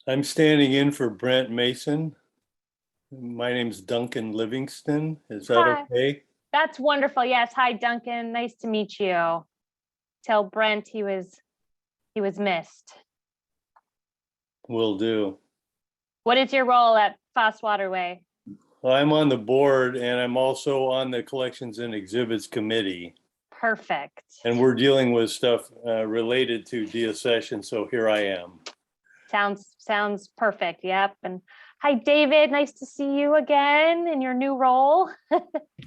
I'm standing in for Brent Mason. My name's Duncan Livingston. Is that Hi, okay? that's wonderful. Yes, hi Duncan. Nice to meet you. Tell Brent he was missed. Will do. What is your role at Fast Waterway? Well, I'm on the board and I'm also on the Collections and Exhibits Committee. Perfect. And we're dealing with stuff related to deaccession, so here I am. Sounds perfect. Yep. And hi David, nice to see you again in your new role.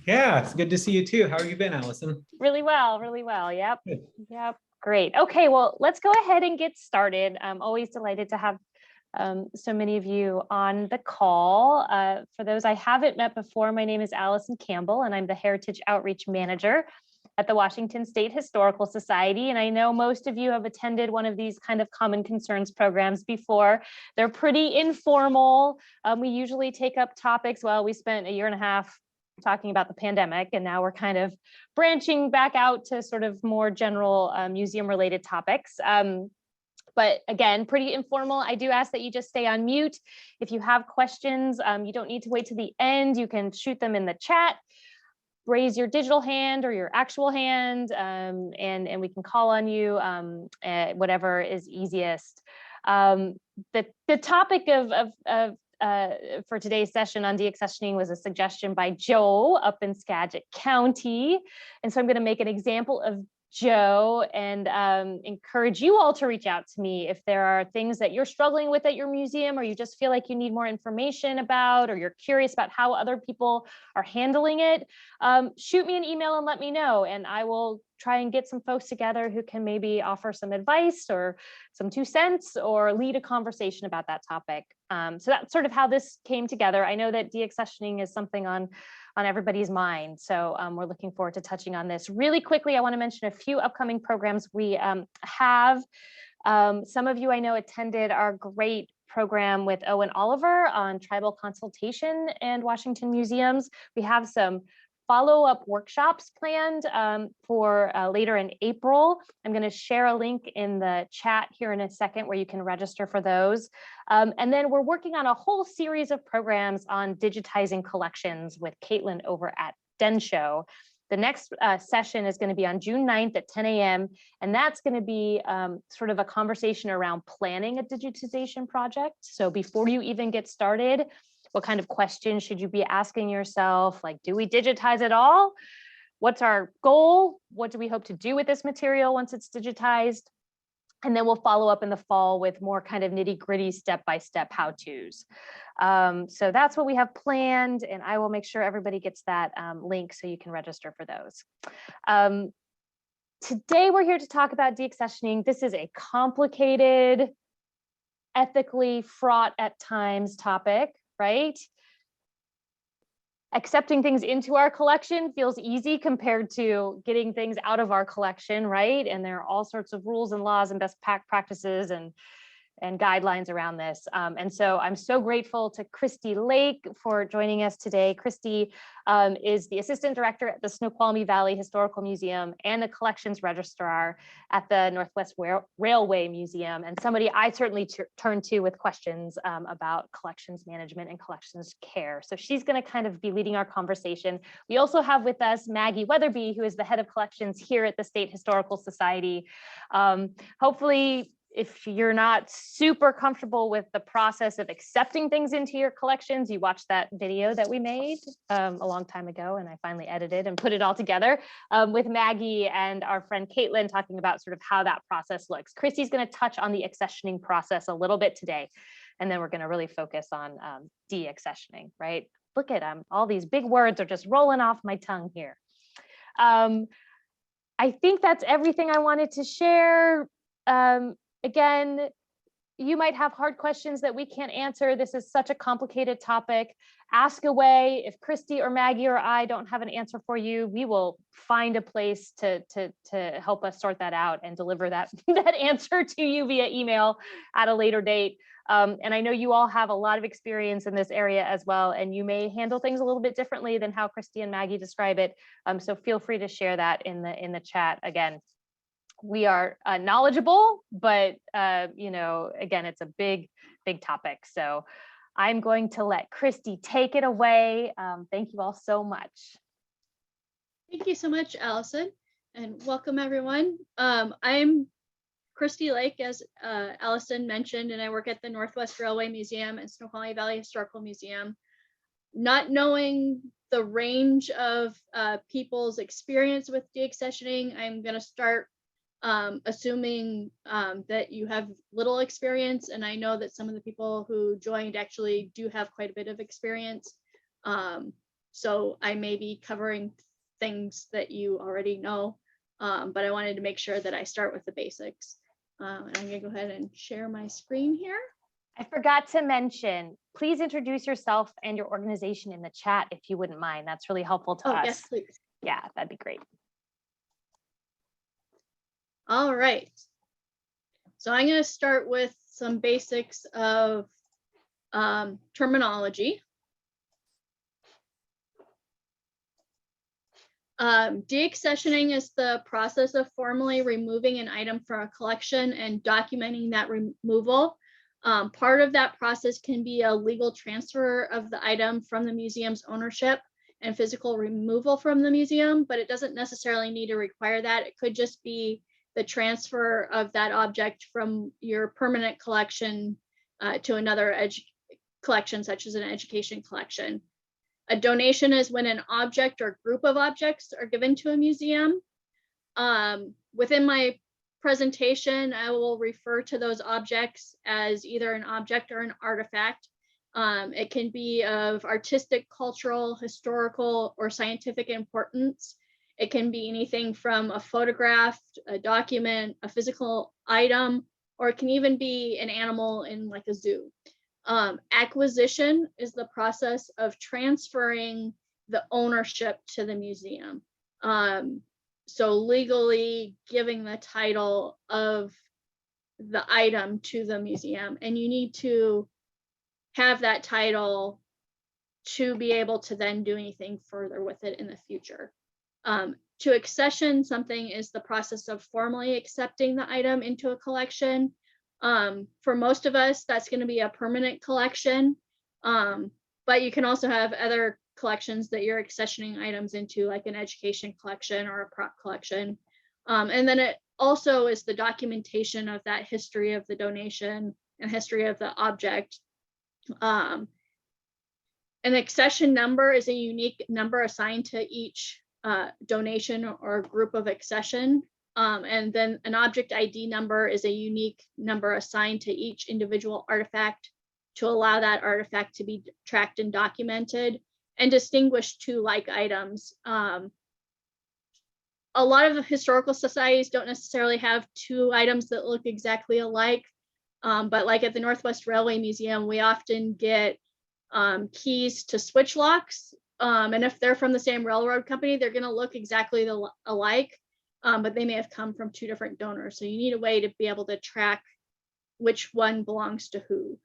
Yeah, it's good to see you too. How have you been, Allison? Really well, really well. Yep. Good. Yep. Great. Okay, well, let's go ahead and get started. I'm always delighted to have so many of you on the call. For those I haven't met before, my name is Allison Campbell, and I'm the Heritage Outreach Manager at the Washington State Historical Society. And I know most of you have attended one of these kind of common concerns programs before. They're pretty informal. We usually take up topics. Well, we spent a year and a half talking about the pandemic, and now we're kind of branching back out to sort of more general museum related topics. But again, pretty informal. I do ask that you just stay on mute. If you have questions, you don't need to wait to the end. You can shoot them in the chat, raise your digital hand or your actual hand, and we can call on you, whatever is easiest. The topic for today's session on deaccessioning was a suggestion by Joe up in Skagit County. And so I'm going to make an example of Joe and encourage you all to reach out to me if there are things that you're struggling with at your museum, or you just feel like you need more information about, or you're curious about how other people are handling it. Shoot me an email and let me know, and I will try and get some folks together who can maybe offer some advice or some 2 cents or lead a conversation about that topic. So that's sort of how this came together. I know that deaccessioning is something on everybody's mind. So we're looking forward to touching on this. Really quickly, I want to mention a few upcoming programs we have. Some of you I know attended our great program with Owen Oliver on tribal consultation and Washington museums. We have some follow-up workshops planned for later in April. I'm going to share a link in the chat here in a second where you can register for those. And then we're working on a whole series of programs on digitizing collections with Caitlin over at DenShow. The next session is going to be on June 9th at 10 a.m. And that's going to be sort of a conversation around planning a digitization project. So before you even get started, what kind of questions should you be asking yourself? Like, do we digitize it all? What's our goal? What do we hope to do with this material once it's digitized? And then we'll follow up in the fall with more kind of nitty-gritty step-by-step how-tos. So that's what we have planned, and I will make sure everybody gets that link so you can register for those. Today we're here to talk about deaccessioning. This is a complicated, ethically fraught at times topic, right? Accepting things into our collection feels easy compared to getting things out of our collection, right? And there are all sorts of rules and laws and best practices and guidelines around this. And so I'm so grateful to Christy Lake for joining us today. Christy is the Assistant Director at the Snoqualmie Valley Historical Museum and the Collections Registrar at the Northwest Railway Museum, and somebody I certainly turn to with questions about collections management and collections care. So she's going to kind of be leading our conversation. We also have with us Maggie Weatherby, who is the head of collections here at the State Historical Society. Hopefully, if you're not super comfortable with the process of accepting things into your collections, you watched that video that we made a long time ago, and I finally edited and put it all together with Maggie and our friend Caitlin talking about sort of how that process looks. Christy's going to touch on the accessioning process a little bit today, and then we're going to really focus on deaccessioning, right? Look at all these big words are just rolling off my tongue here. I think that's everything I wanted to share. Again, you might have hard questions that we can't answer. This is such a complicated topic. Ask away. If Christy or Maggie or I don't have an answer for you, we will find a place to help us sort that out and deliver that answer to you via email at a later date. And I know you all have a lot of experience in this area as well, and you may handle things a little bit differently than how Christy and Maggie describe it. So feel free to share that in the chat. Again, we are knowledgeable, but you know, again, it's a big big topic. So I'm going to let Christy take it away. Thank you all so much. Thank you so much, Allison, and welcome everyone. I'm Christy Lake, as Allison mentioned, and I work at the Northwest Railway Museum and Snoqualmie Valley Historical Museum. Not knowing the range of people's experience with deaccessioning, I'm going to start assuming that you have little experience, and I know that some of the people who joined actually do have quite a bit of experience. So I may be covering things that you already know, but I wanted to make sure that I start with the basics. And I'm gonna go ahead and share my screen here. I forgot to mention, please introduce yourself and your organization in the chat if you wouldn't mind. That's really helpful to us. Yes, please. Yeah, that'd be great. All right. So I'm going to start with some basics of terminology. Deaccessioning is the process of formally removing an item from a collection and documenting that removal. Part of that process can be a legal transfer of the item from the museum's ownership and physical removal from the museum, but it doesn't necessarily need to require that. It could just be the transfer of that object from your permanent collection to another collection, such as an education collection. A donation is when an object or group of objects are given to a museum. Within my presentation, I will refer to those objects as either an object or an artifact. It can be of artistic, cultural, historical, or scientific importance. It can be anything from a photograph, a document, a physical item, or it can even be an animal in like a zoo. Acquisition is the process of transferring the ownership to the museum. So legally giving the title of the item to the museum, and you need to have that title to be able to then do anything further with it in the future. To accession something is the process of formally accepting the item into a collection. For most of us, that's going to be a permanent collection, but you can also have other collections that you're accessioning items into, like an education collection or a prop collection. And then it also is the documentation of that history of the donation and history of the object. An accession number is a unique number assigned to each donation or group of accession. And then an object ID number is a unique number assigned to each individual artifact to allow that artifact to be tracked and documented and distinguish two like items. A lot of the historical societies don't necessarily have two items that look exactly alike, but like at the Northwest Railway Museum, we often get keys to switch locks. And if they're from the same railroad company, they're going to look exactly alike, but they may have come from two different donors. So you need a way to be able to track which one belongs to who.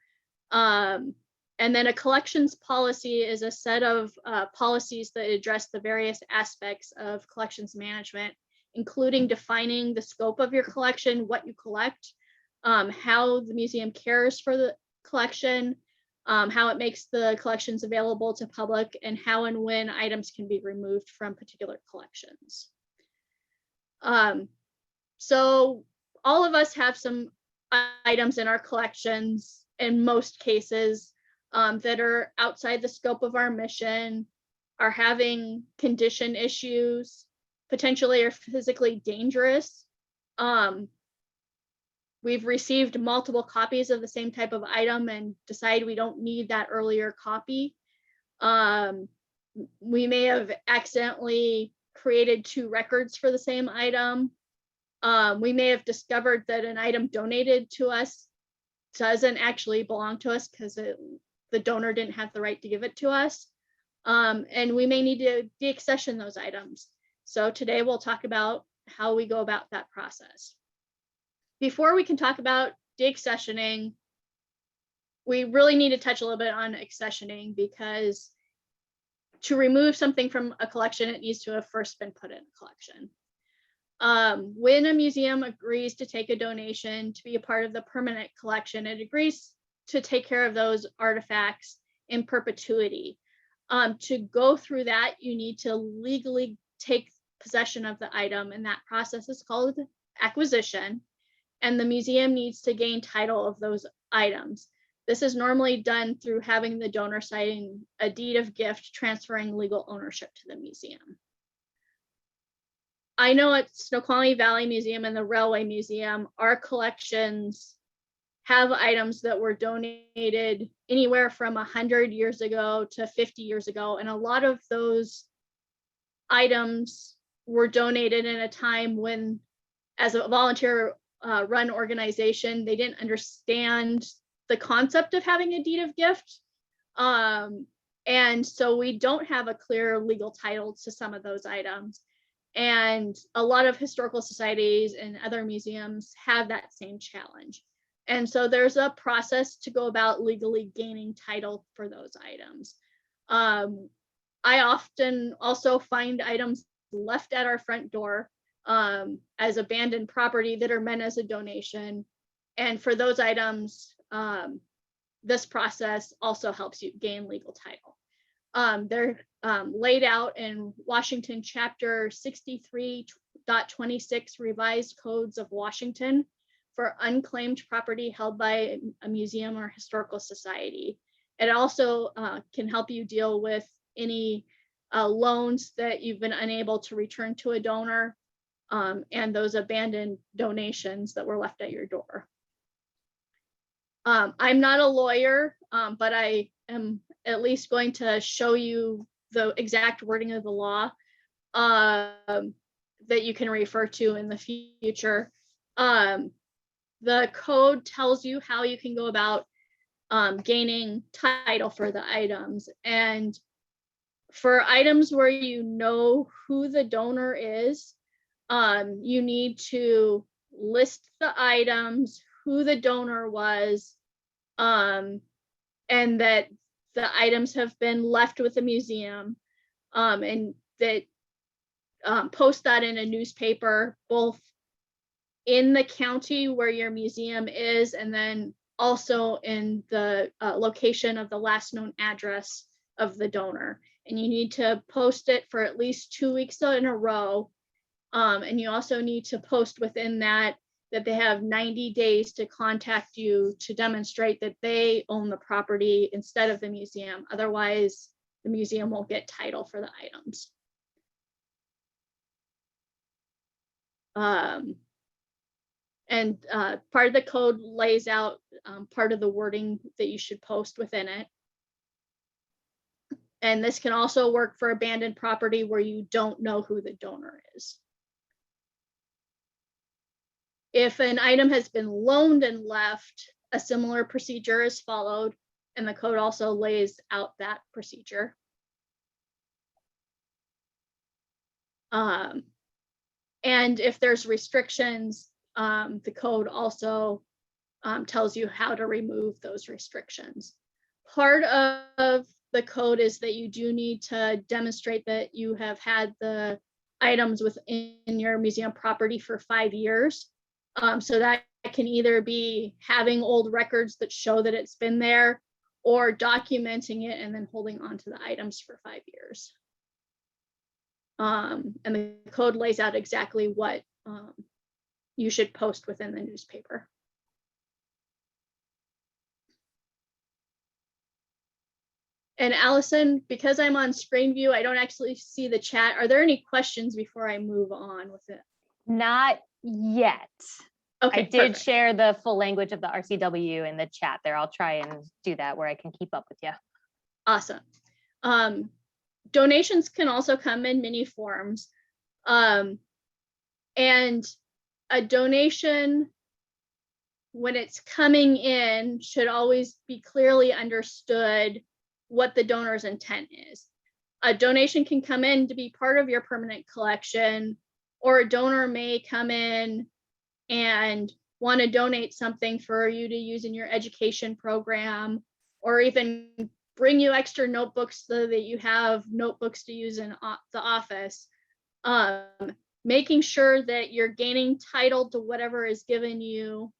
And then a collections policy is a set of policies that address the various aspects of collections management, including defining the scope of your collection, what you collect, how the museum cares for the collection, how it makes the collections available to public, and how and when items can be removed from particular collections. So all of us have some items in our collections in most cases that are outside the scope of our mission, are having condition issues, potentially are physically dangerous. We've received multiple copies of the same type of item and decide we don't need that earlier copy. We may have accidentally created two records for the same item. We may have discovered that an item donated to us doesn't actually belong to us because the donor didn't have the right to give it to us. And we may need to deaccession those items. So today we'll talk about how we go about that process. Before we can talk about deaccessioning, we really need to touch a little bit on accessioning, because to remove something from a collection, it needs to have first been put in a collection. When a museum agrees to take a donation to be a part of the permanent collection, it agrees to take care of those artifacts in perpetuity. To go through that, you need to legally take possession of the item, and that process is called acquisition. And the museum needs to gain title of those items. This is normally done through having the donor sign a deed of gift, transferring legal ownership to the museum. I know at Snoqualmie Valley Museum and the Railway Museum, our collections have items that were donated anywhere from 100 years ago to 50 years ago. And a lot of those items were donated in a time when, as a volunteer run organization, they didn't understand the concept of having a deed of gift. And so we don't have a clear legal title to some of those items. And a lot of historical societies and other museums have that same challenge. And so there's a process to go about legally gaining title for those items. I often also find items left at our front door as abandoned property that are meant as a donation. And for those items, this process also helps you gain legal title. They're laid out in Washington Chapter 63.26 Revised Codes of Washington for unclaimed property held by a museum or historical society. It also can help you deal with any loans that you've been unable to return to a donor, and those abandoned donations that were left at your door. I'm not a lawyer, but I am at least going to show you the exact wording of the law that you can refer to in the future. The code tells you how you can go about gaining title for the items. And for items where you know who the donor is, you need to list the items, who the donor was, and that the items have been left with the museum, and that post that in a newspaper, both in the county where your museum is, and then also in the location of the last known address of the donor. And you need to post it for at least 2 weeks in a row. And you also need to post within that they have 90 days to contact you to demonstrate that they own the property instead of the museum. Otherwise, the museum won't get title for the items. And part of the code lays out part of the wording that you should post within it. And this can also work for abandoned property where you don't know who the donor is. If an item has been loaned and left, a similar procedure is followed, and the code also lays out that procedure. And if there's restrictions, the code also tells you how to remove those restrictions. Part of the code is that you do need to demonstrate that you have had the items within your museum property for 5 years. So that can either be having old records that show that it's been there, or documenting it and then holding on to the items for 5 years. And the code lays out exactly what you should post within the newspaper. And Allison, because I'm on screen view, I don't actually see the chat. Are there any questions before I move on with it? Not yet. Okay, I did perfect. share the full language of the RCW in the chat there. I'll try and do that where I can keep up with you. Awesome. Donations can also come in many forms. And a donation, when it's coming in, should always be clearly understood what the donor's intent is. A donation can come in to be part of your permanent collection, or a donor may come in and want to donate something for you to use in your education program, or even bring you extra notebooks so that you have notebooks to use in the office. Making sure that you're gaining title to whatever is given you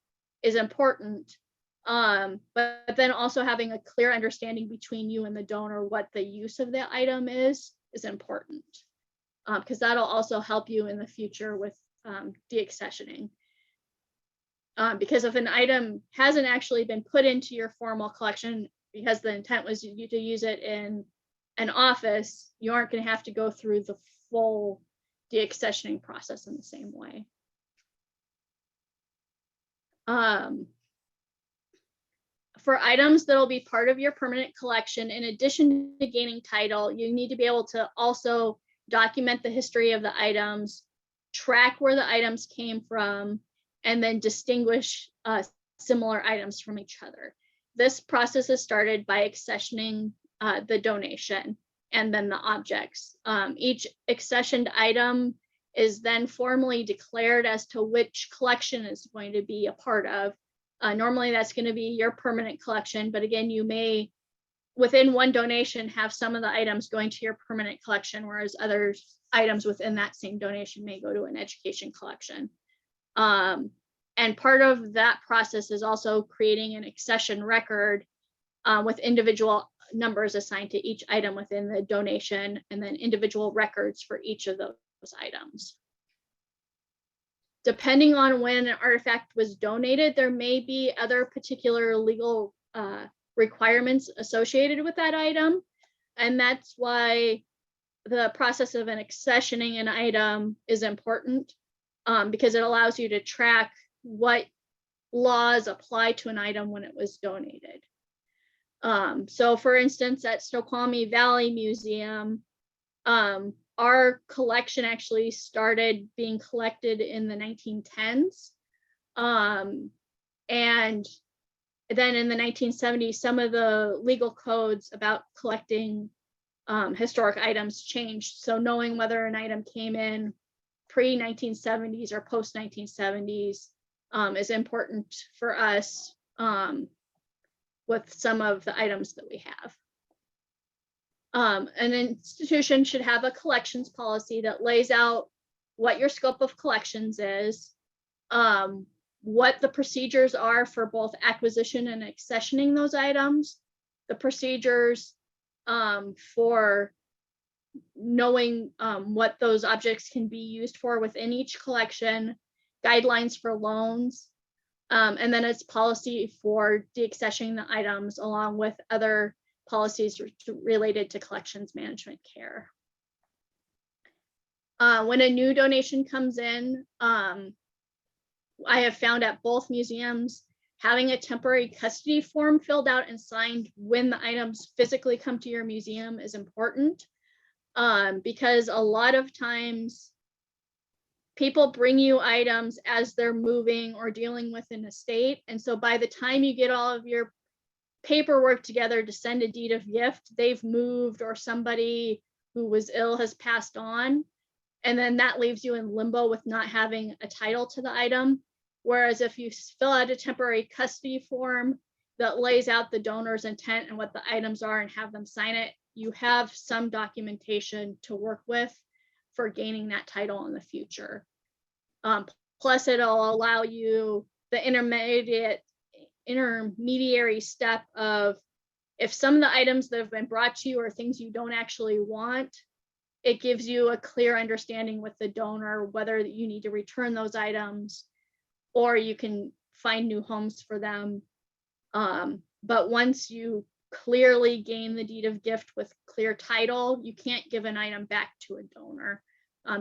is important. But then also having a clear understanding between you and the donor what the use of the item is important, because that'll also help you in the future with deaccessioning. Because if an item hasn't actually been put into your formal collection because the intent was to use it in an office, you aren't going to have to go through the full deaccessioning process in the same way. For items that'll be part of your permanent collection, in addition to gaining title, you need to be able to also document the history of the items, track where the items came from, and then distinguish similar items from each other. This process is started by accessioning the donation and then the objects. Each accessioned item is then formally declared as to which collection is going to be a part of. Normally that's going to be your permanent collection, but again, you may, within one donation, have some of the items going to your permanent collection, whereas other items within that same donation may go to an education collection. And part of that process is also creating an accession record with individual numbers assigned to each item within the donation, and then individual records for each of those items. Depending on when an artifact was donated, there may be other particular legal requirements associated with that item. And that's why the process of an accessioning an item is important, because it allows you to track what laws apply to an item when it was donated. So for instance, at Snoqualmie Valley Museum, our collection actually started being collected in the 1910s. And then in the 1970s, some of the legal codes about collecting historic items changed. So knowing whether an item came in pre-1970s or post-1970s is important for us with some of the items that we have. An institution should have a collections policy that lays out what your scope of collections is, what the procedures are for both acquisition and accessioning those items, the procedures for knowing what those objects can be used for within each collection, guidelines for loans, and then its policy for deaccessioning the items, along with other policies related to collections management care. When a new donation comes in, I have found at both museums, having a temporary custody form filled out and signed when the items physically come to your museum is important, because a lot of times people bring you items as they're moving or dealing with an estate. And so by the time you get all of your paperwork together to send a deed of gift, they've moved or somebody who was ill has passed on. And then that leaves you in limbo with not having a title to the item. Whereas if you fill out a temporary custody form that lays out the donor's intent and what the items are and have them sign it, you have some documentation to work with for gaining that title in the future. Plus, it'll allow you the intermediary step of, if some of the items that have been brought to you are things you don't actually want, it gives you a clear understanding with the donor whether you need to return those items or you can find new homes for them. But once you clearly gain the deed of gift with clear title, you can't give an item back to a donor,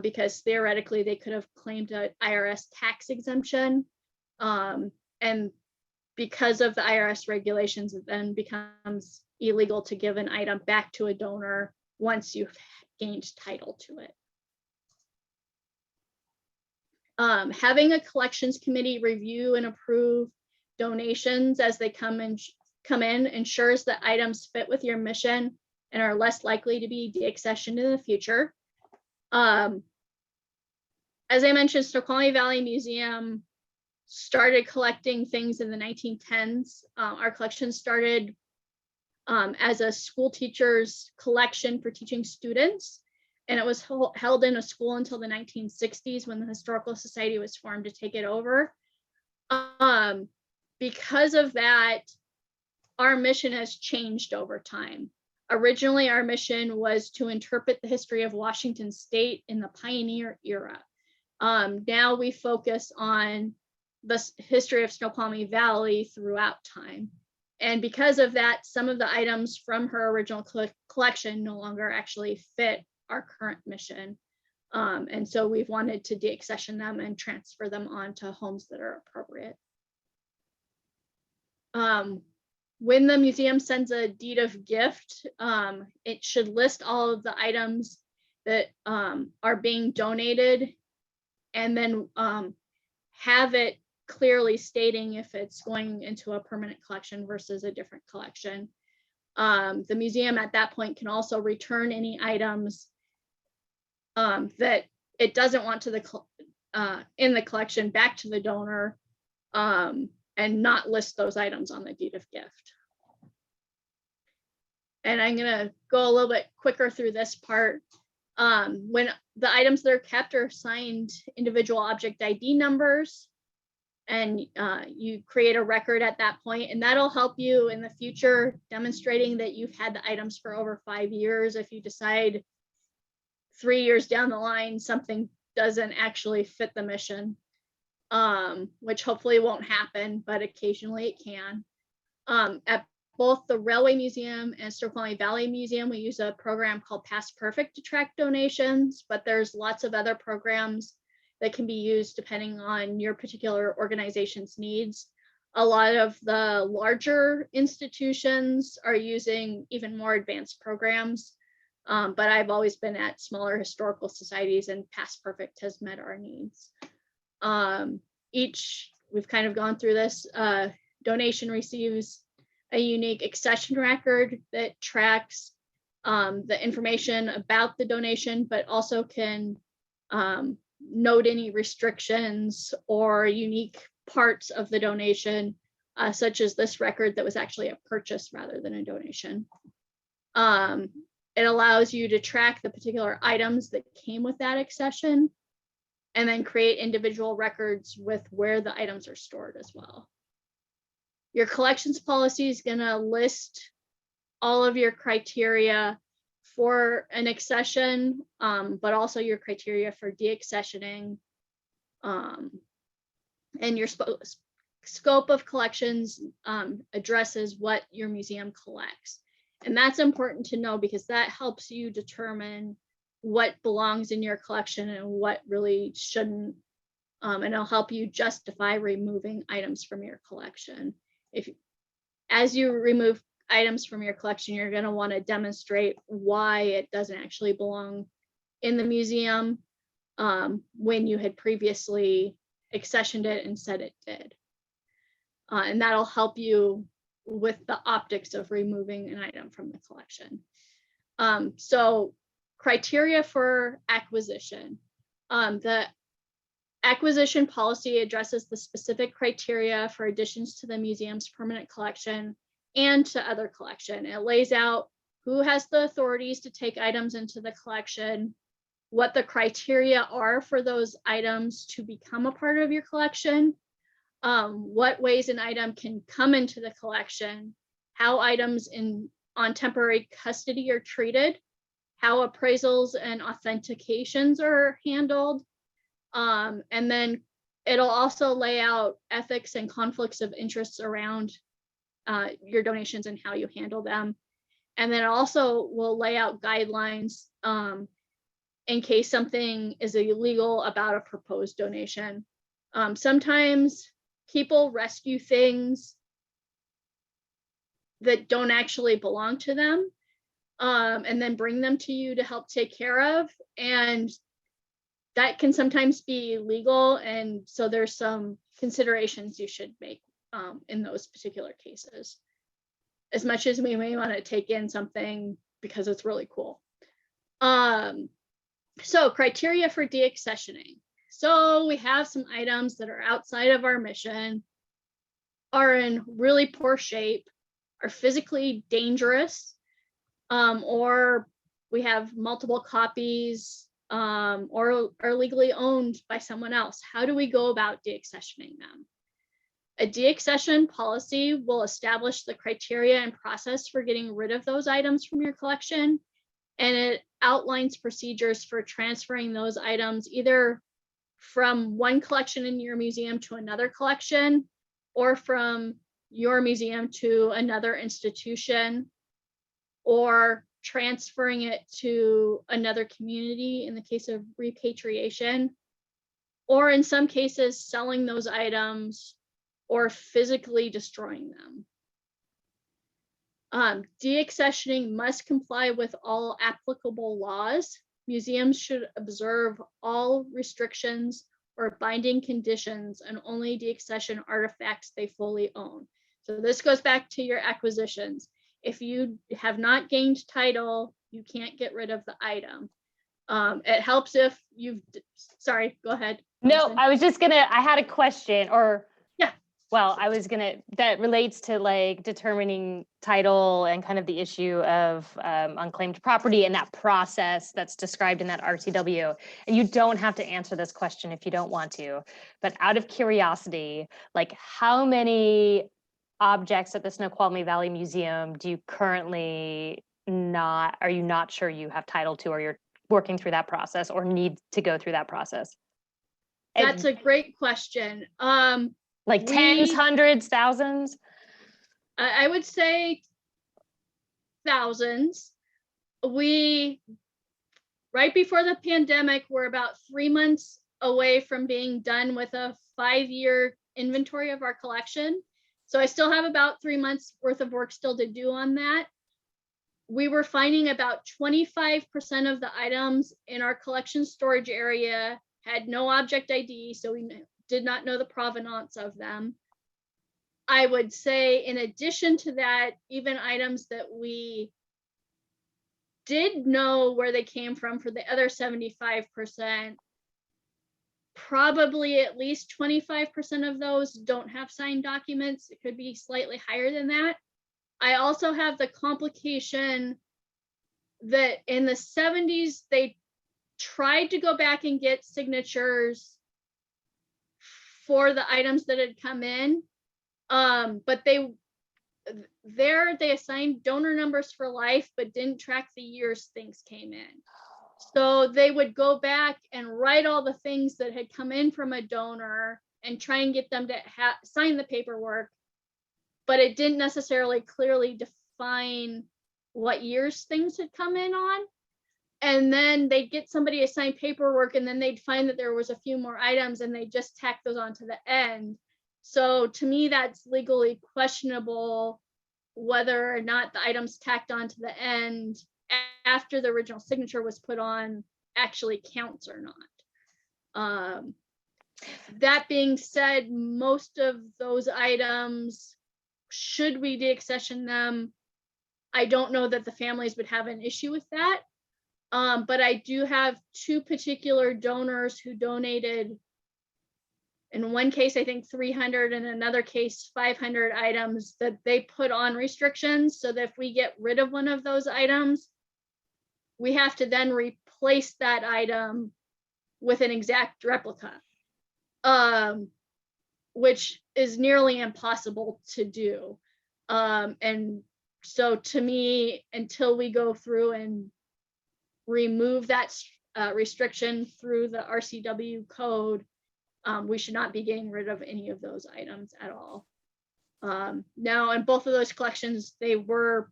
because theoretically they could have claimed an IRS tax exemption. And because of the IRS regulations, it then becomes illegal to give an item back to a donor once you've gained title to it. Having a collections committee review and approve donations as they come in ensures that items fit with your mission and are less likely to be deaccessioned in the future. As I mentioned, Snoqualmie Valley Museum started collecting things in the 1910s. Our collection started as a school teacher's collection for teaching students, and it was held in a school until the 1960s when the Historical Society was formed to take it over. because of that, our mission has changed over time. Originally, our mission was to interpret the history of Washington State in the pioneer era. Now we focus on the history of Snoqualmie Valley throughout time. And because of that, some of the items from her original collection no longer actually fit our current mission. And so we've wanted to deaccession them and transfer them on to homes that are appropriate. When the museum sends a deed of gift, it should list all of the items that are being donated, and then have it clearly stating if it's going into a permanent collection versus a different collection. The museum at that point can also return any items that it doesn't want to in the collection back to the donor, and not list those items on the deed of gift. And I'm gonna go a little bit quicker through this part. When the items that are kept are assigned individual object ID numbers, and you create a record at that point, and that'll help you in the future demonstrating that you've had the items for over 5 years. If you decide 3 years down the line something doesn't actually fit the mission, which hopefully won't happen, but occasionally it can. At both the Railway Museum and Snoqualmie Valley Museum, we use a program called Past Perfect to track donations, but there's lots of other programs that can be used depending on your particular organization's needs. A lot of the larger institutions are using even more advanced programs, but I've always been at smaller historical societies, and Past Perfect has met our needs. We've kind of gone through this, donation receives a unique accession record that tracks the information about the donation, but also can note any restrictions or unique parts of the donation, such as this record that was actually a purchase rather than a donation. It allows you to track the particular items that came with that accession, and then create individual records with where the items are stored as well. Your collections policy is going to list all of your criteria for an accession, but also your criteria for deaccessioning, and your scope of collections addresses what your museum collects. And that's important to know because that helps you determine what belongs in your collection and what really shouldn't, and it'll help you justify removing items from your collection. As you remove items from your collection, you're going to want to demonstrate why it doesn't actually belong in the museum, when you had previously accessioned it and said it did. And that'll help you with the optics of removing an item from the collection. So criteria for acquisition. The acquisition policy addresses the specific criteria for additions to the museum's permanent collection and to other collection. It lays out who has the authorities to take items into the collection, what the criteria are for those items to become a part of your collection, what ways an item can come into the collection, how items on temporary custody are treated, how appraisals and authentications are handled, and then it'll also lay out ethics and conflicts of interests around your donations and how you handle them. And then also will lay out guidelines in case something is illegal about a proposed donation. Sometimes people rescue things that don't actually belong to them, and then bring them to you to help take care of. And that can sometimes be illegal. And so there's some considerations you should make in those particular cases, as much as we may want to take in something because it's really cool. So criteria for deaccessioning. So we have some items that are outside of our mission, are in really poor shape, are physically dangerous, or we have multiple copies, or are legally owned by someone else. How do we go about deaccessioning them? A deaccession policy will establish the criteria and process for getting rid of those items from your collection, and it outlines procedures for transferring those items either from one collection in your museum to another collection, or from your museum to another institution, or transferring it to another community in the case of repatriation, or in some cases selling those items or physically destroying them. Deaccessioning must comply with all applicable laws. Museums should observe all restrictions or binding conditions and only deaccession artifacts they fully own. So this goes back to your acquisitions. If you have not gained title, you can't get rid of the item. It helps if you've, sorry, go ahead. No, I was just gonna, I had a question, or Yeah. well, I was gonna, that relates to like determining title and kind of the issue of unclaimed property and that process that's described in that RCW. And you don't have to answer this question if you don't want to, but out of curiosity, like how many objects at the Snoqualmie Valley Museum do you currently not, are you not sure you have title to, or you're working through that process or need to go through that process? That's a great question. Like tens, hundreds, thousands? I would say thousands. Right before the pandemic, we're about 3 months away from being done with a 5-year inventory of our collection. So I still have about 3 months worth of work still to do on that. We were finding about 25% of the items in our collection storage area had no object ID, so we did not know the provenance of them. I would say in addition to that, even items that we did know where they came from for the other 75%, probably at least 25% of those don't have signed documents. It could be slightly higher than that. I also have the complication that in the 70s, they tried to go back and get signatures for the items that had come in, but they assigned donor numbers for life, but didn't track the years things came in. So they would go back and write all the things that had come in from a donor and try and get them to sign the paperwork, but it didn't necessarily clearly define what years things had come in on. And then they'd get somebody to sign paperwork, and then they'd find that there was a few more items and they just tack those onto the end. So to me, that's legally questionable whether or not the items tacked onto the end after the original signature was put on actually counts or not. That being said, most of those items, should we deaccession them, I don't know that the families would have an issue with that. But I do have 2 particular donors who donated, in one case, I think 300, in another case, 500 items that they put on restrictions, so that if we get rid of one of those items, we have to then replace that item with an exact replica, which is nearly impossible to do. And so to me, until we go through and remove that restriction through the RCW code, we should not be getting rid of any of those items at all. Now, in both of those collections, they were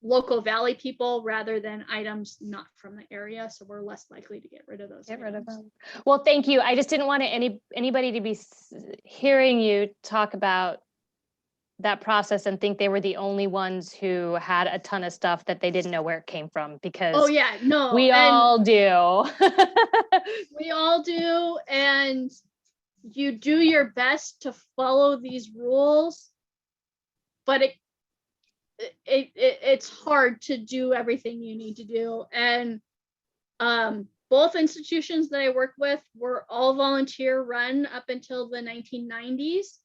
local Valley people rather than items not from the area, so we're less likely to get rid of those. Get rid of them. Well, thank you. I just didn't want anybody to be hearing you talk about that process and think they were the only ones who had a ton of stuff that they didn't know where it came from, because oh yeah, no, we all do. We all do, and you do your best to follow these rules, but it's hard to do everything you need to do. And both institutions that I work with were all volunteer run up until the 1990s.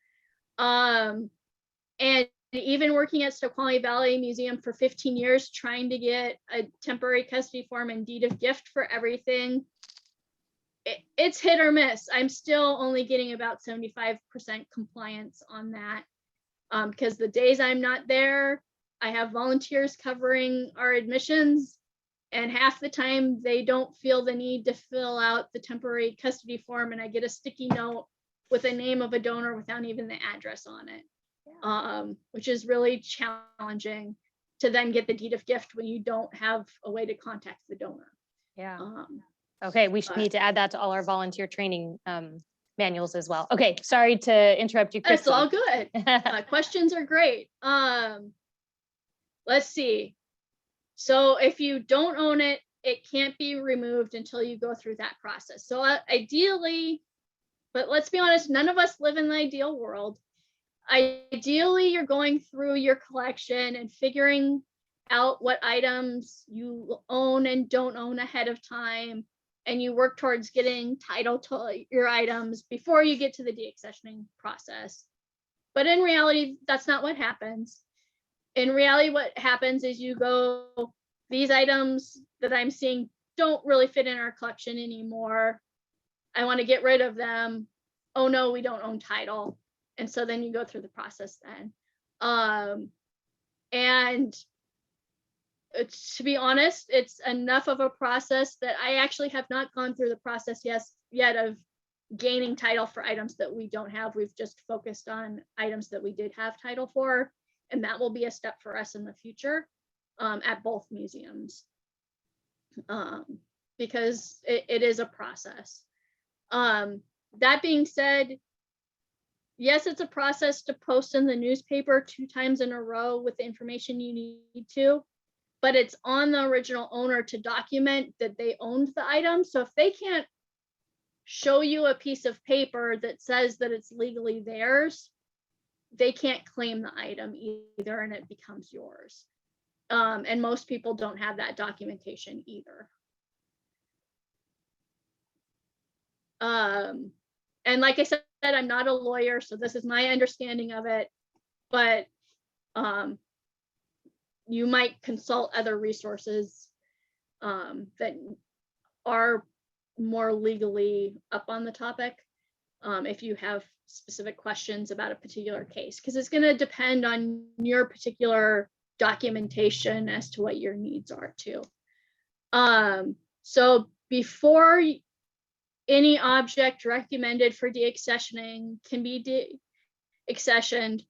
And even working at Snoqualmie Valley Museum for 15 years, trying to get a temporary custody form and deed of gift for everything, it's hit or miss. I'm still only getting about 75% compliance on that. Because the days I'm not there, I have volunteers covering our admissions, and half the time they don't feel the need to fill out the temporary custody form, and I get a sticky note with the name of a donor without even the address on it, which is really challenging to then get the deed of gift when you don't have a way to contact the donor. Yeah. Um, Okay, we should but- need to add that to all our volunteer training manuals as well. Okay, sorry to interrupt you, That's Christy. all good. Questions are great. Let's see. So if you don't own it, it can't be removed until you go through that process. So ideally, but let's be honest, none of us live in the ideal world. Ideally, you're going through your collection and figuring out what items you own and don't own ahead of time, and you work towards getting title to your items before you get to the deaccessioning process. But in reality, that's not what happens. In reality, what happens is you go, these items that I'm seeing don't really fit in our collection anymore. I want to get rid of them. Oh no, we don't own title. And so then you go through the process then. And to be honest, it's enough of a process that I actually have not gone through the process yet of gaining title for items that we don't have. We've just focused on items that we did have title for, and that will be a step for us in the future at both museums, because it is a process. That being said, yes, it's a process to post in the newspaper 2 times in a row with the information you need to, but it's on the original owner to document that they owned the item. So if they can't show you a piece of paper that says that it's legally theirs, they can't claim the item either, and it becomes yours. And most people don't have that documentation either. And like I said, I'm not a lawyer, so this is my understanding of it, but you might consult other resources that are more legally up on the topic if you have specific questions about a particular case, because it's going to depend on your particular documentation as to what your needs are too. So before any object recommended for deaccessioning can be deaccessioned,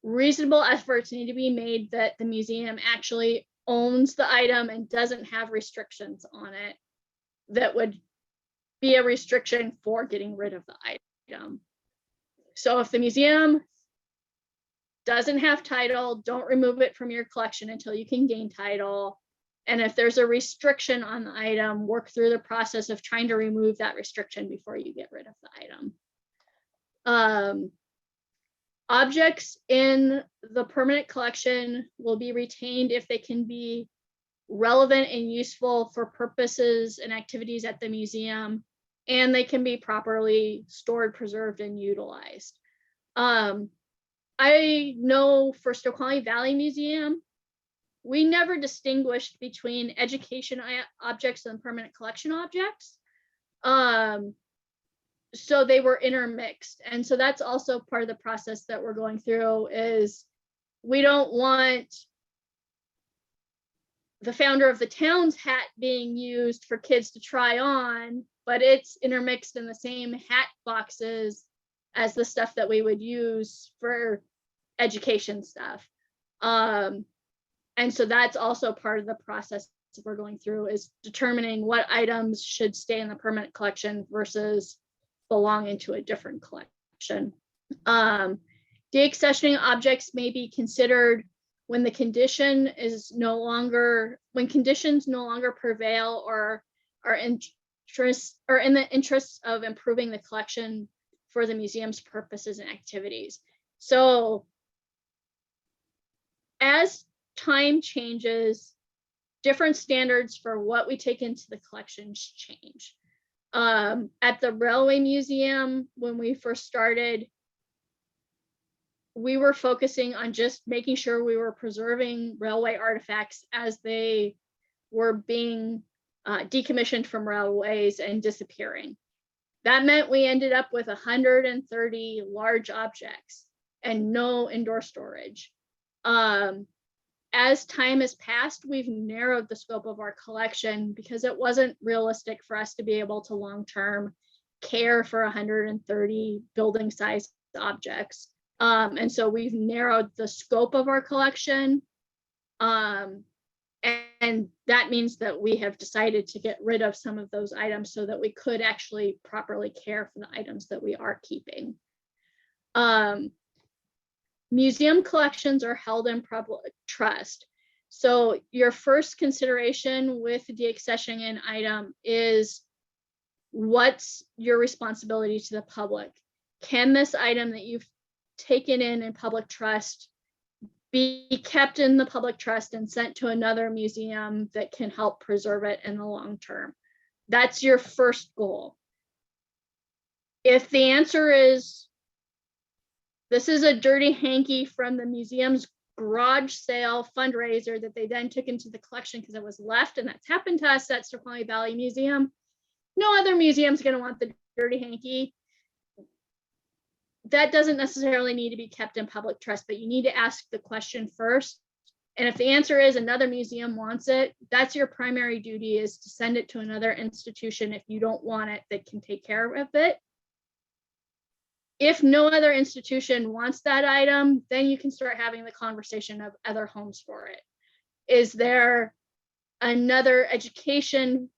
reasonable efforts need to be made that the museum actually owns the item and doesn't have restrictions on it that would be a restriction for getting rid of the item. So if the museum doesn't have title, don't remove it from your collection until you can gain title. And if there's a restriction on the item, work through the process of trying to remove that restriction before you get rid of the item. Objects in the permanent collection will be retained if they can be relevant and useful for purposes and activities at the museum, and they can be properly stored, preserved, and utilized. I know for Snoqualmie Valley Museum, we never distinguished between education objects and permanent collection objects. So they were intermixed. And so that's also part of the process that we're going through, is we don't want the founder of the town's hat being used for kids to try on, but it's intermixed in the same hat boxes as the stuff that we would use for education stuff. And so that's also part of the process that we're going through, is determining what items should stay in the permanent collection versus belong into a different collection. Deaccessioning objects may be considered when the condition is no longer, when conditions no longer prevail or are in the interests of improving the collection for the museum's purposes and activities. So as time changes, different standards for what we take into the collections change. At the Railway Museum, when we first started, we were focusing on just making sure we were preserving railway artifacts as they were being decommissioned from railways and disappearing. That meant we ended up with 130 large objects and no indoor storage. As time has passed, we've narrowed the scope of our collection because it wasn't realistic for us to be able to long-term care for 130 building size objects. And so we've narrowed the scope of our collection. And that means that we have decided to get rid of some of those items so that we could actually properly care for the items that we are keeping. Museum collections are held in public trust. So your first consideration with the deaccessioning an item is, what's your responsibility to the public? Can this item that you've taken in public trust be kept in the public trust and sent to another museum that can help preserve it in the long term? That's your first goal. If the answer is, this is a dirty hanky from the museum's garage sale fundraiser that they then took into the collection because it was left, and that's happened to us at Snoqualmie Valley Museum, no other museum is going to want the dirty hanky. That doesn't necessarily need to be kept in public trust, but you need to ask the question first. And if the answer is another museum wants it, that's your primary duty, is to send it to another institution if you don't want it that can take care of it. If no other institution wants that item, then you can start having the conversation of other homes for it. Is there another education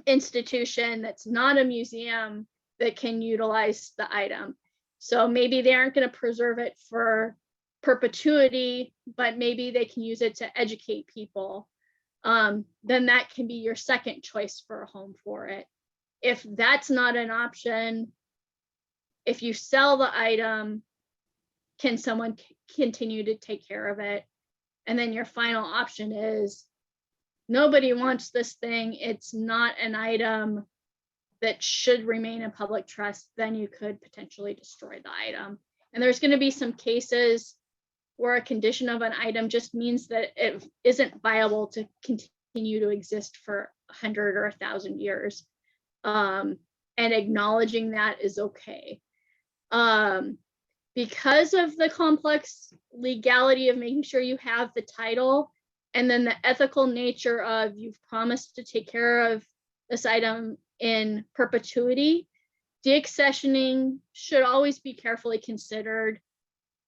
institution that's not a museum that can utilize the item? So maybe they aren't going to preserve it for perpetuity, but maybe they can use it to educate people. Then that can be your second choice for a home for it. If that's not an option, if you sell the item, can someone continue to take care of it? And then your final option is, nobody wants this thing, it's not an item that should remain in public trust, then you could potentially destroy the item. And there's going to be some cases where a condition of an item just means that it isn't viable to continue to exist for 100 or 1,000 years. And acknowledging that is okay. Because of the complex legality of making sure you have the title, and then the ethical nature of, you've promised to take care of this item in perpetuity, deaccessioning should always be carefully considered.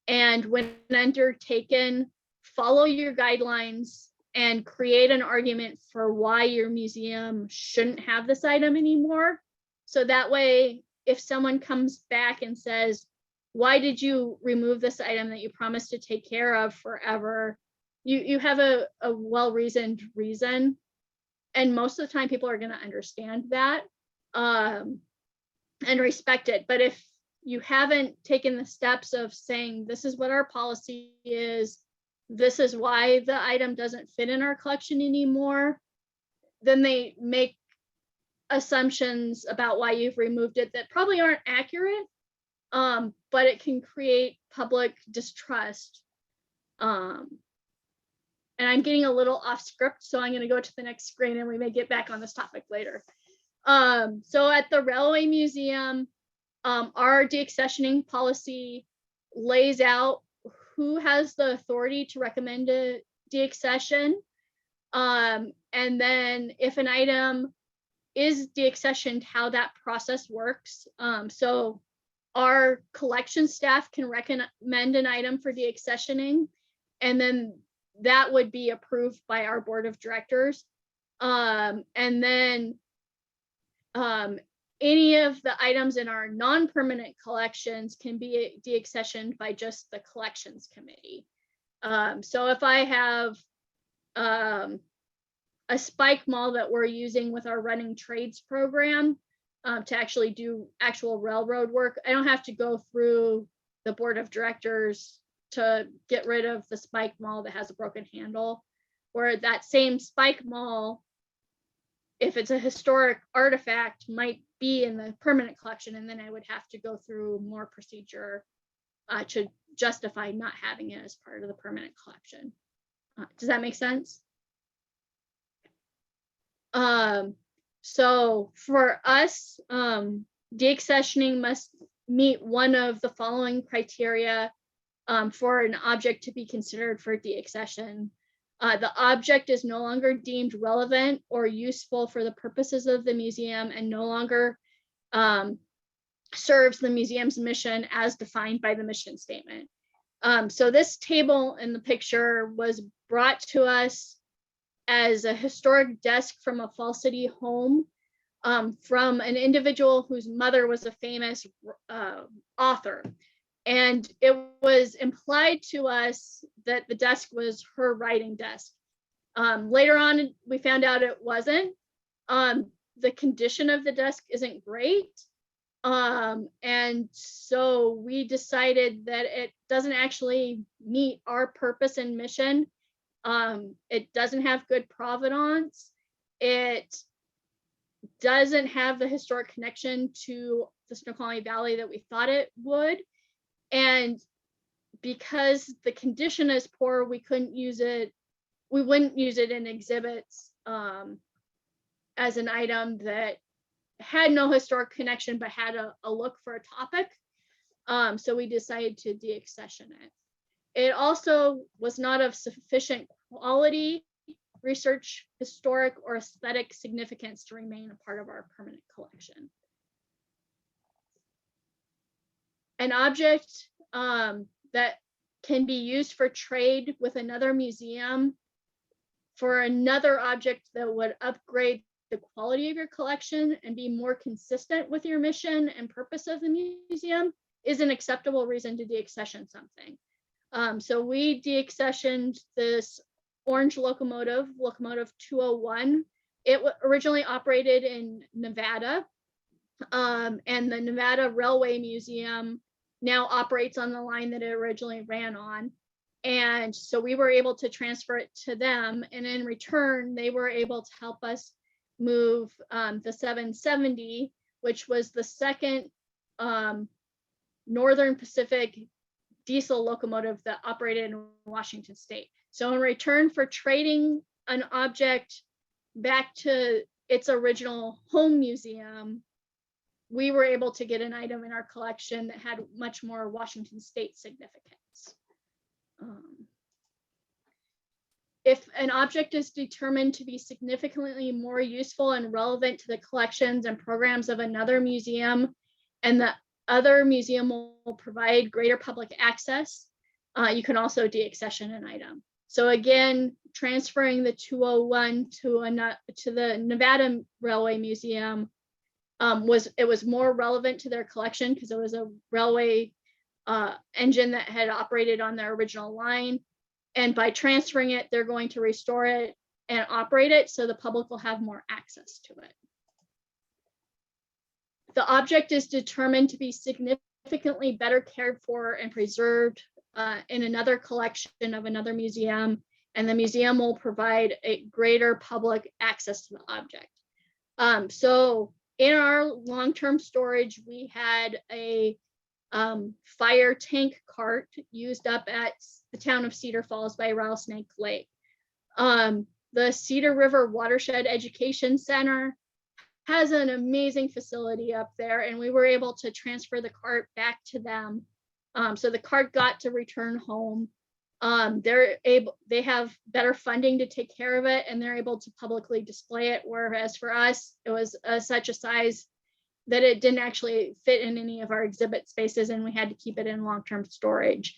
And when undertaken, follow your guidelines and create an argument for why your museum shouldn't have this item anymore. So that way, if someone comes back and says, why did you remove this item that you promised to take care of forever? You have a well-reasoned reason. And most of the time people are going to understand that and respect it. But if you haven't taken the steps of saying, this is what our policy is, this is why the item doesn't fit in our collection anymore, then they make assumptions about why you've removed it that probably aren't accurate, but it can create public distrust. And I'm getting a little off script, so I'm going to go to the next screen and we may get back on this topic later. So at the Railway Museum, our deaccessioning policy lays out who has the authority to recommend a deaccession. And then if an item is deaccessioned, how that process works. So our collection staff can recommend an item for deaccessioning, and then that would be approved by our board of directors. And then any of the items in our non-permanent collections can be deaccessioned by just the collections committee. So if I have a spike mall that we're using with our running trades program to actually do actual railroad work, I don't have to go through the board of directors to get rid of the spike mall that has a broken handle. Where that same spike mall, if it's a historic artifact, might be in the permanent collection, and then I would have to go through more procedure to justify not having it as part of the permanent collection. Does that make sense? So for us, deaccessioning must meet one of the following criteria for an object to be considered for deaccession. The object is no longer deemed relevant or useful for the purposes of the museum and no longer serves the museum's mission as defined by the mission statement. So this table in the picture was brought to us as a historic desk from a Fall City home from an individual whose mother was a famous author. And it was implied to us that the desk was her writing desk. Later on, we found out it wasn't. The condition of the desk isn't great. And so we decided that it doesn't actually meet our purpose and mission. It doesn't have good provenance. It doesn't have the historic connection to the Snoqualmie Valley that we thought it would. And because the condition is poor, we couldn't use it. We wouldn't use it in exhibits as an item that had no historic connection, but had a look for a topic. So we decided to deaccession it. It also was not of sufficient quality, research, historic, or aesthetic significance to remain a part of our permanent collection. An object that can be used for trade with another museum for another object that would upgrade the quality of your collection and be more consistent with your mission and purpose of the museum is an acceptable reason to deaccession something. So we deaccessioned this orange locomotive 201. It originally operated in Nevada, and the Nevada Railway Museum now operates on the line that it originally ran on. And so we were able to transfer it to them, and in return, they were able to help us move the 770, which was the second Northern Pacific diesel locomotive that operated in Washington State. So in return for trading an object back to its original home museum, we were able to get an item in our collection that had much more Washington State significance. If an object is determined to be significantly more useful and relevant to the collections and programs of another museum, and the other museum will provide greater public access, you can also deaccession an item. So again, transferring the 201 to the Nevada Railway Museum was more relevant to their collection because it was a railway engine that had operated on their original line. And by transferring it, they're going to restore it and operate it so the public will have more access to it. The object is determined to be significantly better cared for and preserved in another collection of another museum, and the museum will provide a greater public access to the object. So in our long-term storage, we had a fire tank cart used up at the town of Cedar Falls by Rattlesnake Lake. The Cedar River Watershed Education Center has an amazing facility up there, and we were able to transfer the cart back to them. So the cart got to return home. They have better funding to take care of it, and they're able to publicly display it. Whereas for us, it was such a size that it didn't actually fit in any of our exhibit spaces, and we had to keep it in long-term storage.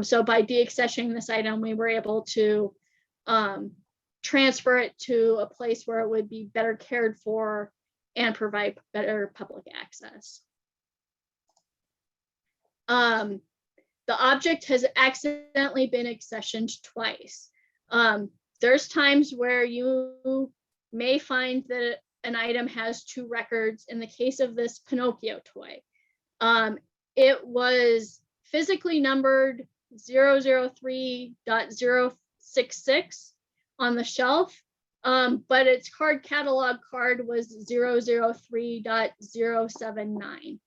So by deaccessioning this item, we were able to transfer it to a place where it would be better cared for and provide better public access. The object has accidentally been accessioned twice. There's times where you may find that an item has two records. In the case of this Pinocchio toy, it was physically numbered 003.066 on the shelf, but its card catalog card was 003.079.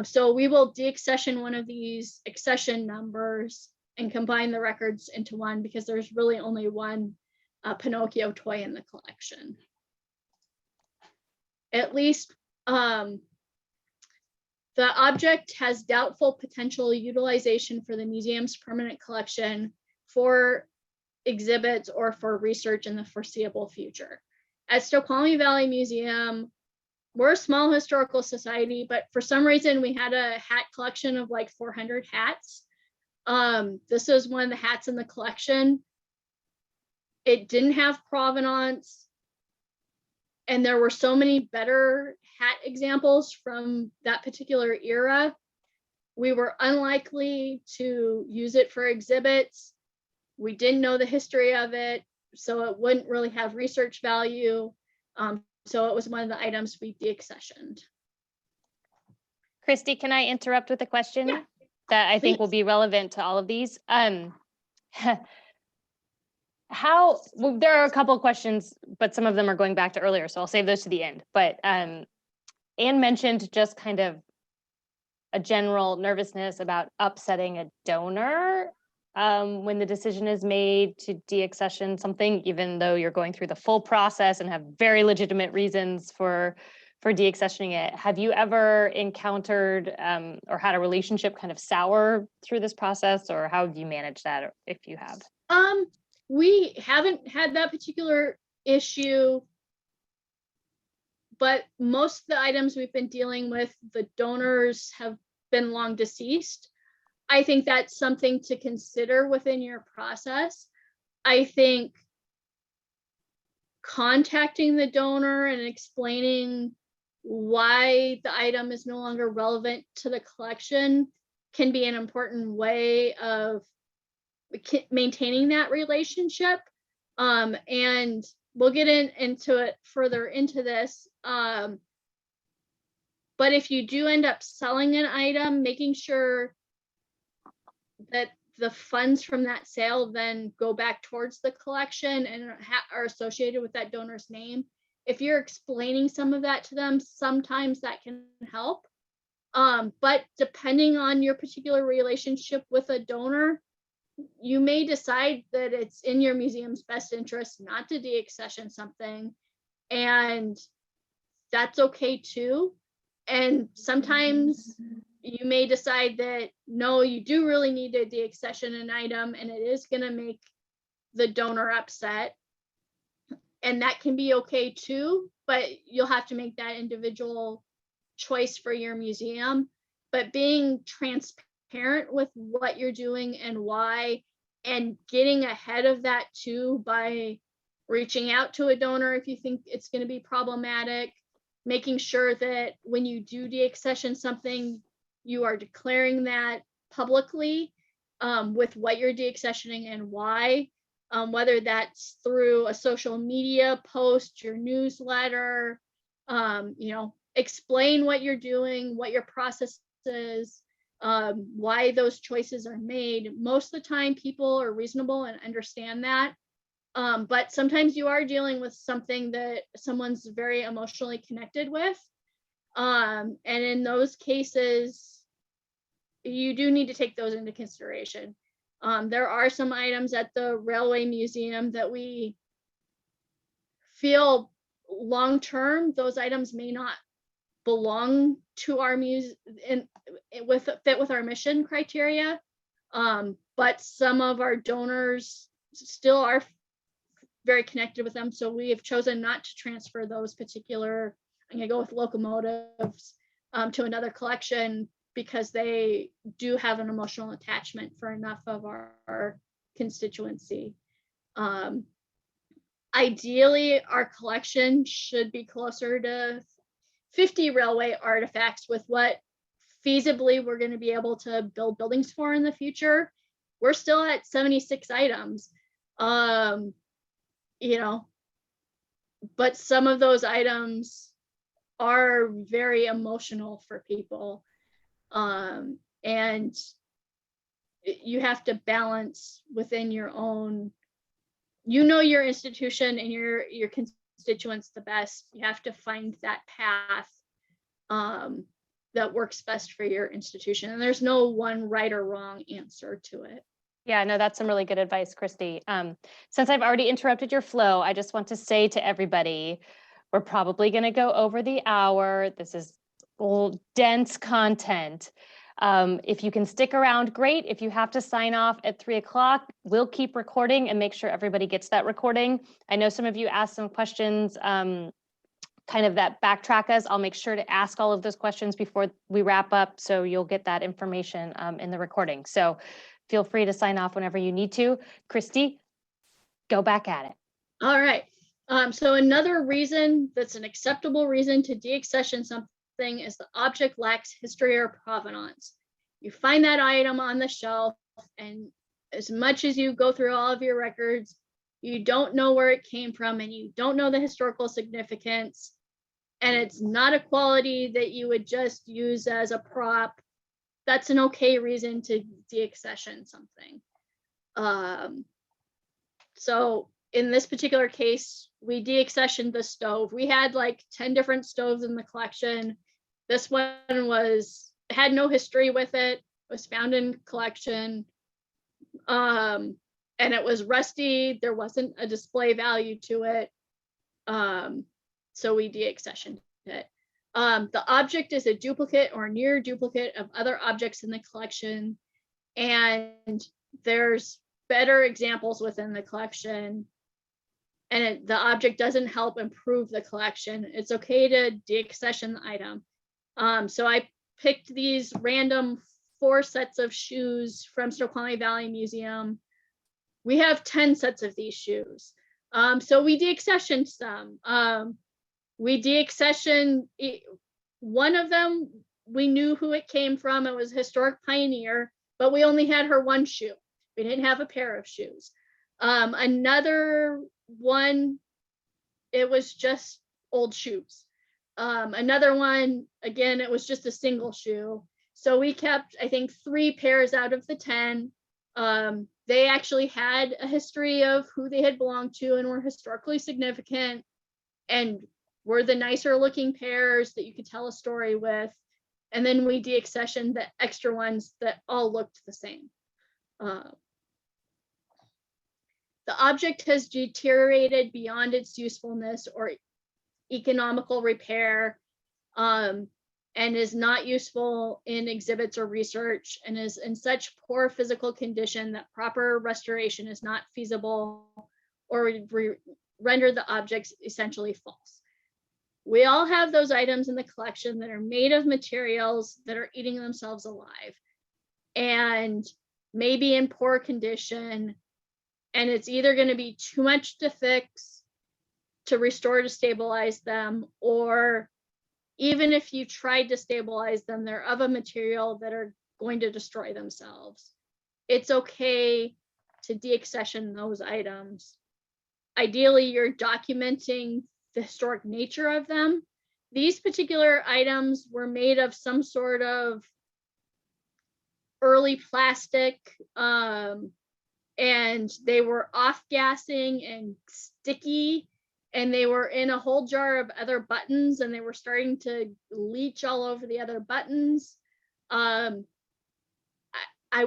So we will deaccession one of these accession numbers and combine the records into one because there's really only one Pinocchio toy in the collection. at least the object has doubtful potential utilization for the museum's permanent collection for exhibits or for research in the foreseeable future. At Snoqualmie Valley Museum, we're a small historical society, but for some reason we had a hat collection of like 400 hats. This is one of the hats in the collection. It didn't have provenance, and there were so many better hat examples from that particular era. We were unlikely to use it for exhibits. We didn't know the history of it, so it wouldn't really have research value. So it was one of the items we deaccessioned. Christy, can I interrupt with a question that I think will be relevant to all of these? Well, there are a couple of questions, but some of them are going back to earlier, so I'll save those to the end. But Anne mentioned just kind of a general nervousness about upsetting a donor when the decision is made to deaccession something, even though you're going through the full process and have very legitimate reasons for deaccessioning it. Have you ever encountered or had a relationship kind of sour through this process, or how do you manage that if you have? We haven't had that particular issue, but most of the items we've been dealing with, the donors have been long deceased. I think that's something to consider within your process. I think contacting the donor and explaining why the item is no longer relevant to the collection can be an important way of maintaining that relationship. And we'll get into it further into this. But if you do end up selling an item, making sure that the funds from that sale then go back towards the collection and are associated with that donor's name. If you're explaining some of that to them, sometimes that can help. But depending on your particular relationship with a donor, you may decide that it's in your museum's best interest not to deaccession something, and that's okay too. And sometimes you may decide that no, you do really need to deaccession an item and it is going to make the donor upset, and that can be okay too, but you'll have to make that individual choice for your museum. But being transparent with what you're doing and why, and getting ahead of that too by reaching out to a donor if you think it's going to be problematic, making sure that when you do deaccession something, you are declaring that publicly with what you're deaccessioning and why, whether that's through a social media post, your newsletter, explain what you're doing, what your process is, why those choices are made. Most of the time people are reasonable and understand that. But sometimes you are dealing with something that someone's very emotionally connected with. And in those cases, you do need to take those into consideration. There are some items at the Railway Museum that we feel long-term, those items may not belong to our museum and fit with our mission criteria. But some of our donors still are very connected with them. So we have chosen not to transfer those particular, I'm gonna go with locomotives, to another collection because they do have an emotional attachment for enough of our constituency. Ideally, our collection should be closer to 50 railway artifacts with what feasibly we're going to be able to build buildings for in the future. We're still at 76 items, but some of those items are very emotional for people. And you have to balance within your own, your institution and your constituents the best. You have to find that path that works best for your institution. And there's no one right or wrong answer to it. Yeah, no, that's some really good advice, Christy. Since I've already interrupted your flow, I just want to say to everybody, We're probably going to go over the hour. This is old, dense content. If you can stick around, great. If you have to sign off at 3 o'clock, we'll keep recording and make sure everybody gets that recording. I know some of you asked some questions, kind of that backtrack us. I'll make sure to ask all of those questions before we wrap up, so you'll get that information in the recording. So feel free to sign off whenever you need to. Christy, go back at it. All right. So another reason that's an acceptable reason to deaccession something is the object lacks history or provenance. You find that item on the shelf, and as much as you go through all of your records, you don't know where it came from and you don't know the historical significance, and it's not a quality that you would just use as a prop. That's an okay reason to deaccession something. So in this particular case, we deaccessioned the stove. We had like 10 different stoves in the collection. This one had no history with it, was found in collection. And it was rusty. There wasn't a display value to it. So we deaccessioned it. The object is a duplicate or near duplicate of other objects in the collection. And there's better examples within the collection. And the object doesn't help improve the collection. It's okay to deaccession the item. So I picked these random 4 sets of shoes from Snoqualmie Valley Museum. We have 10 sets of these shoes. So we deaccessioned some. We deaccessioned one of them. We knew who it came from. It was a historic pioneer, but we only had her one shoe. We didn't have a pair of shoes. Another one, it was just old shoes. Another one, again, it was just a single shoe. So we kept, I think, 3 pairs out of the 10. They actually had a history of who they had belonged to and were historically significant and were the nicer looking pairs that you could tell a story with. And then we deaccessioned the extra ones that all looked the same. The object has deteriorated beyond its usefulness or economical repair, and is not useful in exhibits or research, and is in such poor physical condition that proper restoration is not feasible or would render the objects essentially false. We all have those items in the collection that are made of materials that are eating themselves alive and maybe in poor condition. And it's either going to be too much to fix, to restore, to stabilize them, or even if you tried to stabilize them, they're of a material that are going to destroy themselves. It's okay to deaccession those items. Ideally, you're documenting the historic nature of them. These particular items were made of some sort of early plastic, and they were off-gassing and sticky, and they were in a whole jar of other buttons, and they were starting to leach all over the other buttons. I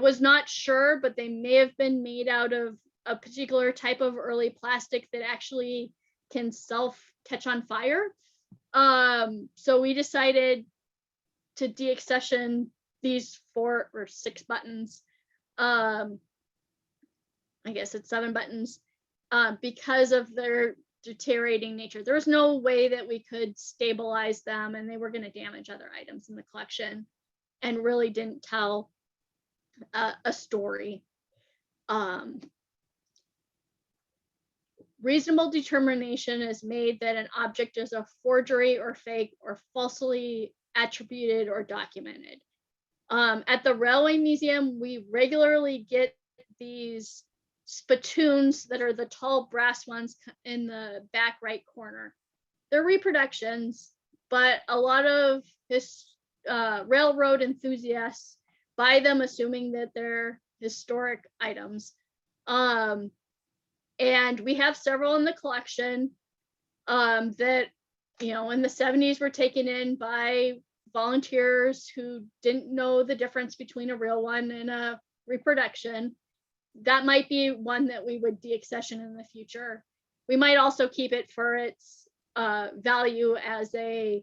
was not sure, but they may have been made out of a particular type of early plastic that actually can catch on fire. So we decided to deaccession these 4 or 6 buttons. I guess it's 7 buttons, because of their deteriorating nature. There was no way that we could stabilize them, and they were going to damage other items in the collection and really didn't tell a story. Reasonable determination is made that an object is a forgery or fake or falsely attributed or documented. At the Railway Museum, we regularly get these spittoons that are the tall brass ones in the back right corner. They're reproductions, but a lot of railroad enthusiasts buy them assuming that they're historic items. And we have several in the collection that, in the 70s were taken in by volunteers who didn't know the difference between a real one and a reproduction. That might be one that we would deaccession in the future. We might also keep it for its value as a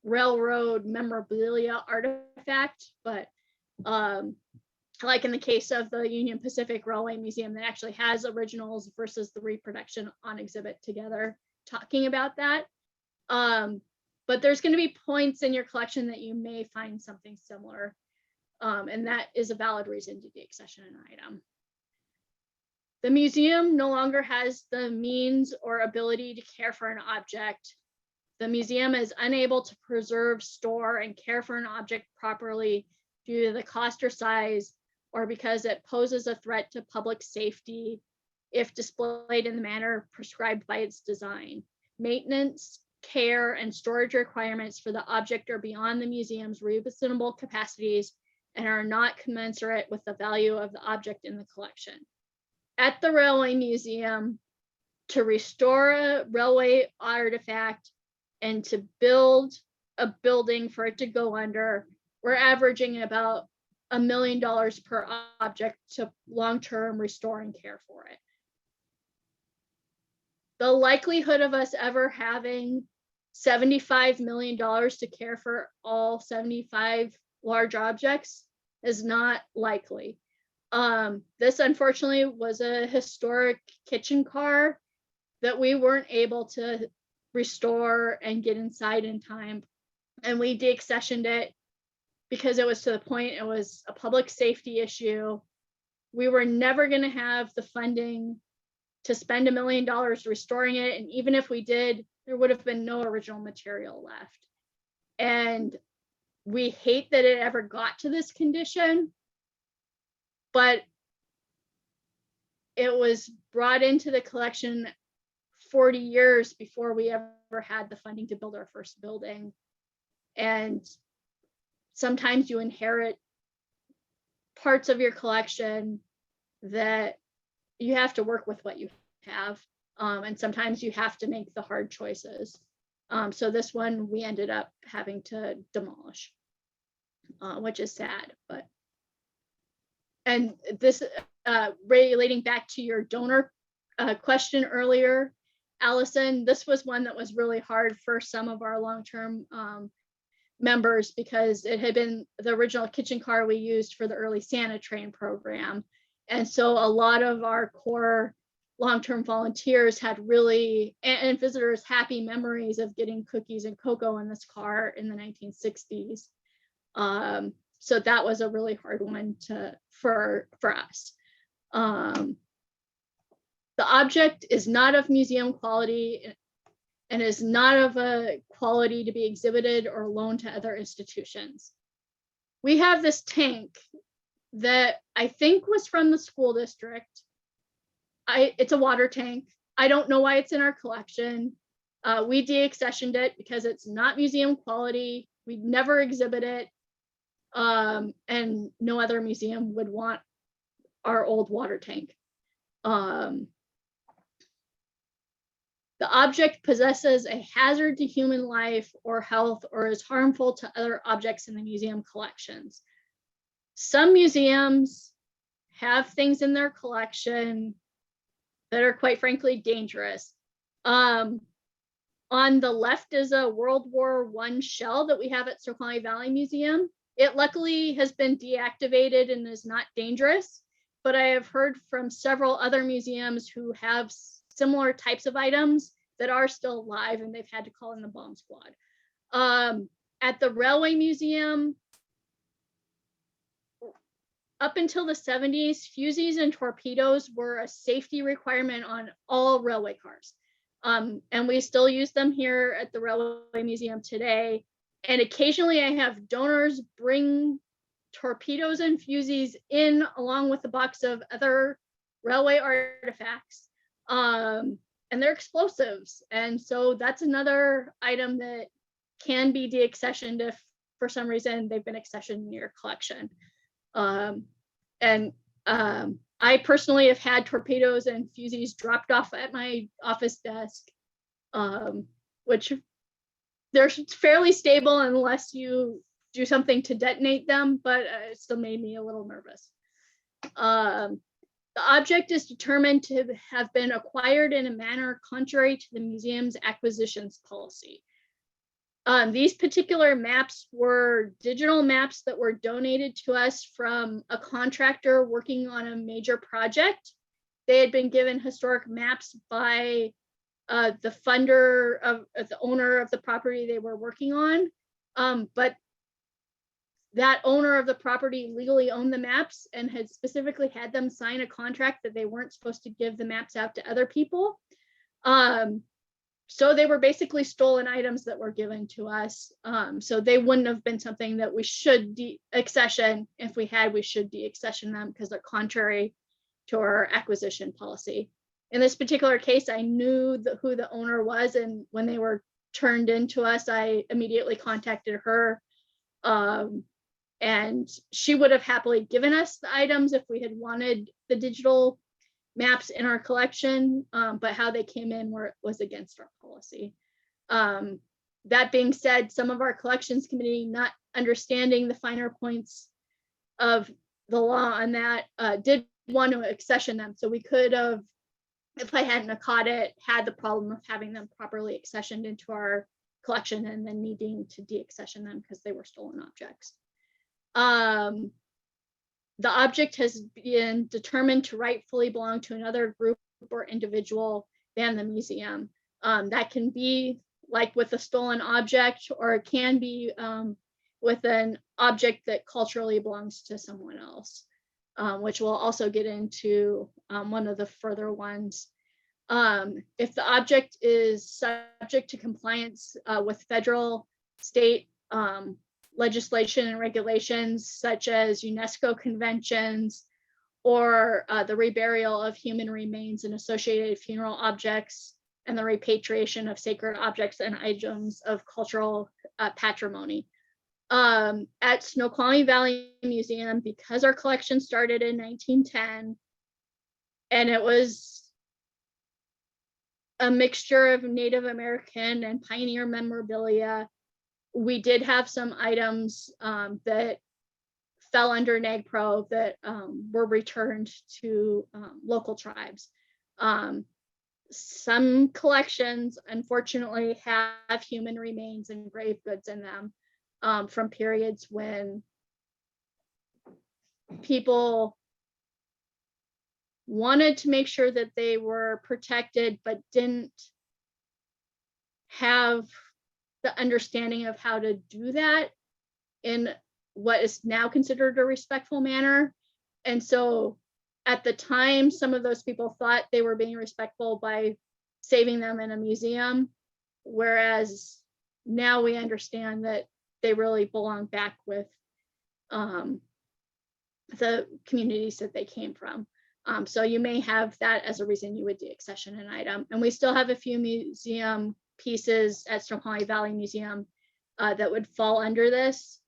railroad memorabilia artifact, but like in the case of the Union Pacific Railway Museum that actually has originals versus the reproduction on exhibit together, talking about that. But there's going to be points in your collection that you may find something similar, and that is a valid reason to deaccession an item. The museum no longer has the means or ability to care for an object. The museum is unable to preserve, store, and care for an object properly due to the cost or size, or because it poses a threat to public safety if displayed in the manner prescribed by its design. Maintenance, care, and storage requirements for the object are beyond the museum's reasonable capacities and are not commensurate with the value of the object in the collection. At the Railway Museum, to restore a railway artifact and to build a building for it to go under, we're averaging about $1 million per object to long-term restore and care for it. The likelihood of us ever having $75 million to care for all 75 large objects is not likely. This unfortunately was a historic kitchen car that we weren't able to restore and get inside in time. And we deaccessioned it because it was to the point it was a public safety issue. We were never going to have the funding to spend $1 million restoring it. And even if we did, there would have been no original material left. And we hate that it ever got to this condition, but it was brought into the collection 40 years before we ever had the funding to build our first building. And sometimes you inherit parts of your collection that you have to work with what you have. And sometimes you have to make the hard choices. So this one we ended up having to demolish, which is sad. And this, relating back to your donor question earlier, Allison, this was one that was really hard for some of our long-term members because it had been the original kitchen car we used for the early Santa train program. And so a lot of our core long-term volunteers had really, and visitors, happy memories of getting cookies and cocoa in this car in the 1960s. So that was a really hard one for us. The object is not of museum quality and is not of a quality to be exhibited or loaned to other institutions. We have this tank that I think was from the school district. It's a water tank. I don't know why it's in our collection. We deaccessioned it because it's not museum quality. We'd never exhibit it. And no other museum would want our old water tank. The object possesses a hazard to human life or health or is harmful to other objects in the museum collections. Some museums have things in their collection that are quite frankly dangerous. On the left is a World War I shell that we have at Snoqualmie Valley Museum. It luckily has been deactivated and is not dangerous, but I have heard from several other museums who have similar types of items that are still alive and they've had to call in the bomb squad. At the Railway Museum, up until the 70s, fusees and torpedoes were a safety requirement on all railway cars. And we still use them here at the Railway Museum today. And occasionally I have donors bring torpedoes and fusees in along with a box of other railway artifacts. And they're explosives. And so that's another item that can be deaccessioned if for some reason they've been accessioned in your collection. I personally have had torpedoes and fusees dropped off at my office desk, which they're fairly stable unless you do something to detonate them, but it still made me a little nervous. The The object is determined to have been acquired in a manner contrary to the museum's acquisitions policy. These particular maps were digital maps that were donated to us from a contractor working on a major project. They had been given historic maps by the funder of the owner of the property they were working on. But that owner of the property legally owned the maps and had specifically had them sign a contract that they weren't supposed to give the maps out to other people. So they were basically stolen items that were given to us. So they wouldn't have been something that we should deaccession. If we had, we should deaccession them because they're contrary to our acquisition policy. In this particular case, I knew who the owner was, and when they were turned into us, I immediately contacted her. And she would have happily given us the items if we had wanted the digital maps in our collection, but how they came in was against our policy. That being said, some of our collections committee, not understanding the finer points of the law on that, did want to accession them. So we could have, if I hadn't caught it, had the problem of having them properly accessioned into our collection and then needing to deaccession them because they were stolen objects. The object has been determined to rightfully belong to another group or individual than the museum. That can be like with a stolen object, or it can be with an object that culturally belongs to someone else, which we'll also get into one of the further ones. If the object is subject to compliance with federal, state, legislation and regulations such as UNESCO conventions or the reburial of human remains and associated funeral objects and the repatriation of sacred objects and items of cultural patrimony. At Snoqualmie Valley Museum, because our collection started in 1910 and it was a mixture of Native American and pioneer memorabilia, we did have some items that fell under NAGPRO that were returned to local tribes. Some collections, unfortunately, have human remains and grave goods in them from periods when people wanted to make sure that they were protected, but didn't have the understanding of how to do that in what is now considered a respectful manner. And so at the time, some of those people thought they were being respectful by saving them in a museum, whereas now we understand that they really belong back with the communities that they came from. So you may have that as a reason you would deaccession an item. And we still have a few museum pieces at Snoqualmie Valley Museum that would fall under this.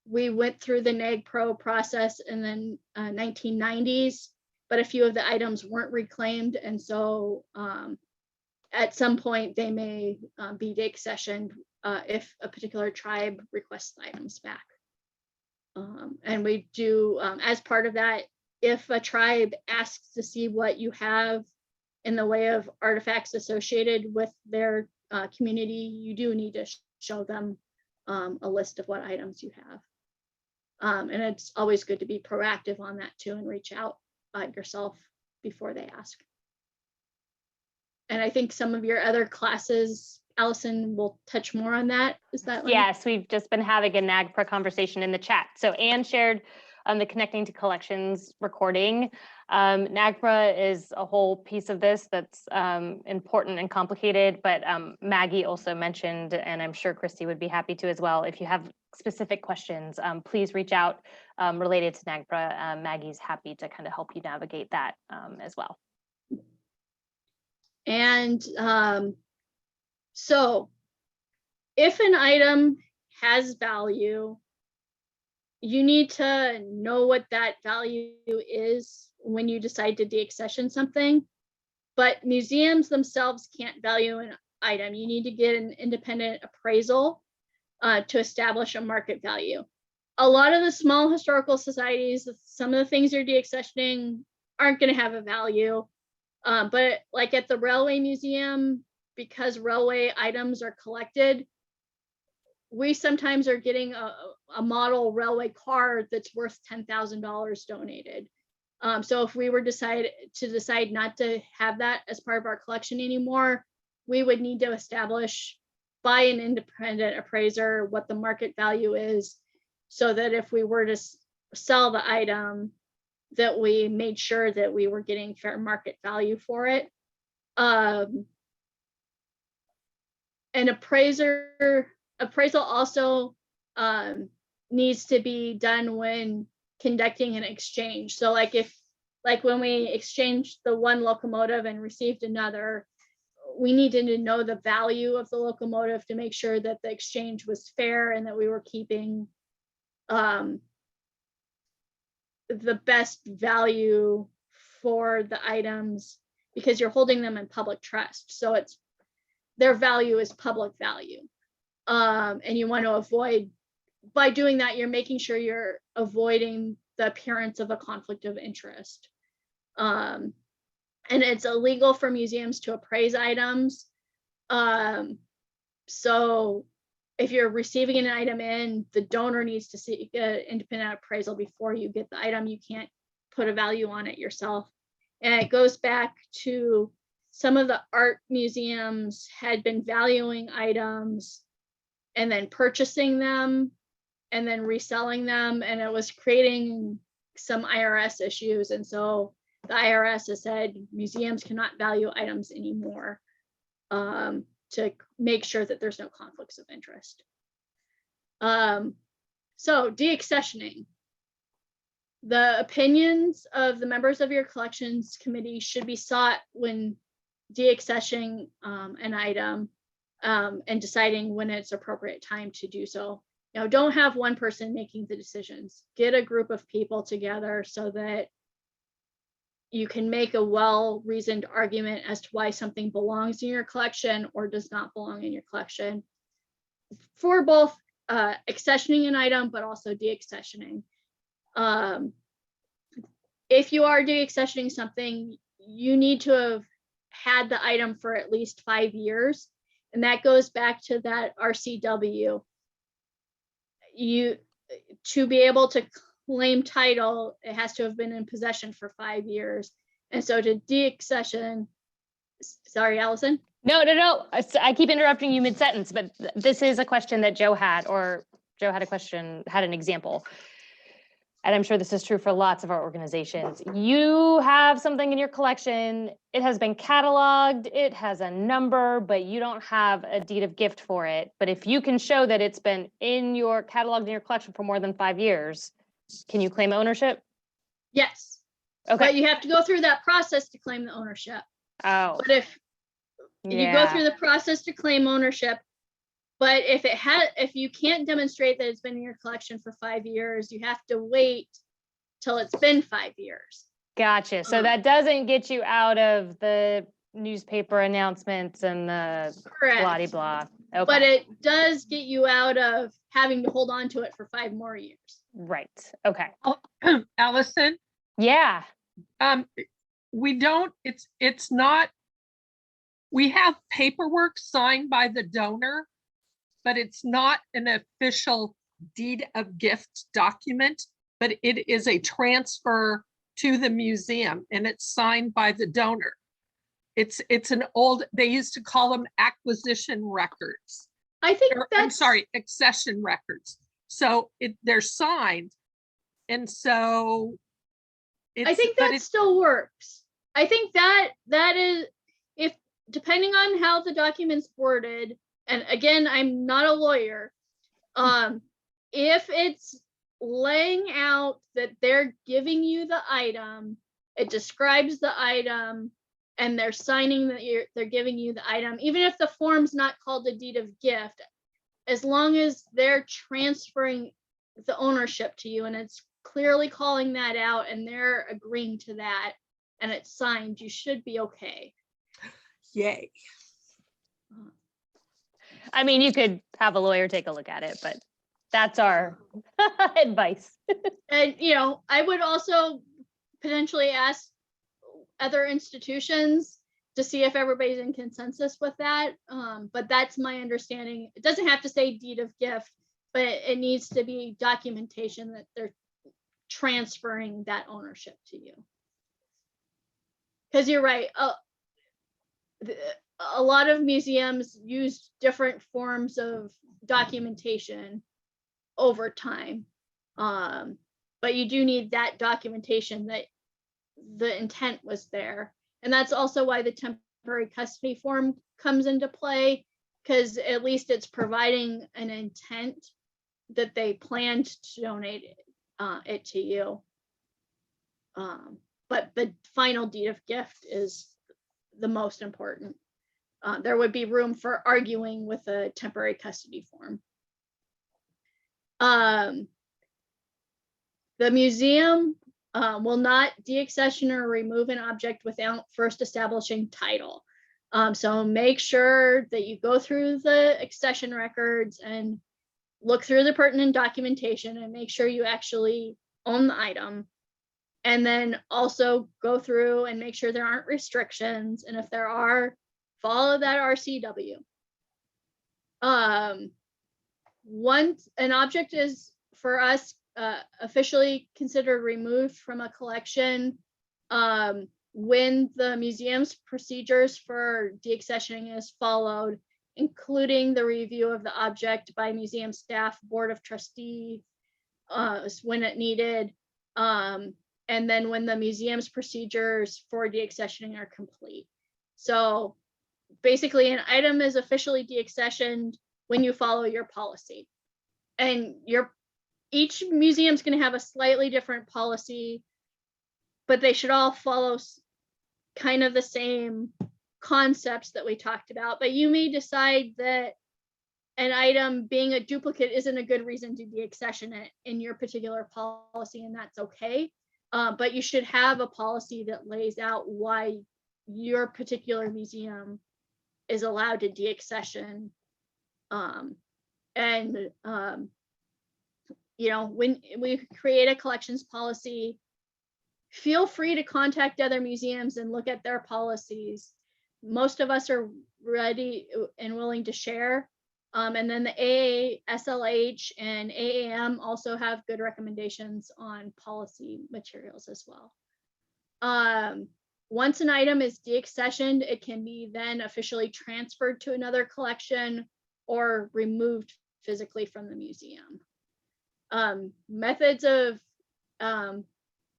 We went through the NAGPRO process in the 1990s, but a few of the items weren't reclaimed. And so at some point they may be deaccessioned if a particular tribe requests the items back. And we do, as part of that, if a tribe asks to see what you have in the way of artifacts associated with their community, you do need to show them a list of what items you have. And it's always good to be proactive on that too and reach out yourself before they ask. And I think some of your other classes, Allison, will touch more on that. Is that right? Yes, we've just been having a NAGPRA conversation in the chat. So Anne shared the Connecting to Collections recording. NAGPRA is a whole piece of this that's important and complicated, but Maggie also mentioned, and I'm sure Christy would be happy to as well, if you have specific questions, please reach out related to NAGPRA. Maggie's happy to kind of help you navigate that as well. And so if an item has value, you need to know what that value is when you decide to deaccession something. But museums themselves can't value an item. You need to get an independent appraisal to establish a market value. A lot of the small historical societies, some of the things you're deaccessioning aren't going to have a value. But like at the Railway Museum, because railway items are collected, we sometimes are getting a model railway car that's worth $10,000 donated. So if we were decide not to have that as part of our collection anymore, we would need to establish by an independent appraiser what the market value is, so that if we were to sell the item, that we made sure that we were getting fair market value for it. An appraisal also needs to be done when conducting an exchange. So like when we exchanged the one locomotive and received another, we needed to know the value of the locomotive to make sure that the exchange was fair and that we were keeping the best value for the items, because you're holding them in public trust. So their value is public value. And you want to avoid, by doing that, you're making sure you're avoiding the appearance of a conflict of interest. And it's illegal for museums to appraise items. So if you're receiving an item in, the donor needs to seek an independent appraisal before you get the item. You can't put a value on it yourself. And it goes back to some of the art museums had been valuing items and then purchasing them and then reselling them, and it was creating some IRS issues. And so the IRS has said museums cannot value items anymore, to make sure that there's no conflicts of interest. So deaccessioning. The opinions of the members of your collections committee should be sought when deaccessioning an item and deciding when it's appropriate time to do so. Now, don't have one person making the decisions. Get a group of people together so that you can make a well-reasoned argument as to why something belongs in your collection or does not belong in your collection, for both accessioning an item, but also deaccessioning. If you are deaccessioning something, you need to have had the item for at least 5 years. And that goes back to that RCW. To be able to claim title, it has to have been in possession for 5 years. And so to deaccession, sorry, Allison? No. I keep interrupting you mid-sentence, but this is a question that Joe had, or Joe had a question, had an example. And I'm sure this is true for lots of our organizations. You have something in your collection, it has been cataloged, it has a number, but you don't have a deed of gift for it. But if you can show that it's been in your cataloged in your collection for more than 5 years, can you claim ownership? Yes. Okay. But you have to go through that process to claim the ownership. Oh. But if you go through the process to claim ownership, but if you can't demonstrate that it's been in your collection for 5 years, you have to wait till it's been 5 years. Gotcha. So that doesn't get you out of the newspaper announcements and the blah blah. Okay. But it does get you out of having to hold on to it for 5 more years. Right. Okay. Allison, Yeah. we don't, it's not, we have paperwork signed by the donor, but it's not an official deed of gift document, but it is a transfer to the museum and it's signed by the donor. It's an old, they used to call them acquisition records. I think I'm sorry, accession records. So they're signed. And so I think that still works. I think that is, if depending on how the document's worded, and again, I'm not a lawyer, if it's laying out that they're giving you the item, it describes the item, and they're signing that they're giving you the item, even if the form's not called a deed of gift, as long as they're transferring the ownership to you and it's clearly calling that out and they're agreeing to that and it's signed, you should be okay. Yay. I mean, you could have a lawyer take a look at it, but that's our advice. And, I would also potentially ask other institutions to see if everybody's in consensus with that. But that's my understanding. It doesn't have to say deed of gift, but it needs to be documentation that they're transferring that ownership to you. Because you're right. A lot of museums use different forms of documentation over time. But you do need that documentation that the intent was there. And that's also why the temporary custody form comes into play, because at least it's providing an intent that they planned to donate it to you. But the final deed of gift is the most important. There would be room for arguing with a temporary custody form. The museum will not deaccession or remove an object without first establishing title. So make sure that you go through the accession records and look through the pertinent documentation and make sure you actually own the item. And then also go through and make sure there aren't restrictions. And if there are, follow that RCW. Once an object is, for us, officially considered removed from a collection, when the museum's procedures for deaccessioning is followed, including the review of the object by museum staff, board of trustees, when it needed, and then when the museum's procedures for deaccessioning are complete. So basically, an item is officially deaccessioned when you follow your policy. And each museum is going to have a slightly different policy, but they should all follow kind of the same concepts that we talked about. But you may decide that an item being a duplicate isn't a good reason to deaccession it in your particular policy, and that's okay. But you should have a policy that lays out why your particular museum is allowed to deaccession. You know, when we create a collections policy, feel free to contact other museums and look at their policies. Most of us are ready and willing to share. And then the AA, SLH, and AAM also have good recommendations on policy materials as well. Once an item is deaccessioned, it can be then officially transferred to another collection or removed physically from the museum. Methods of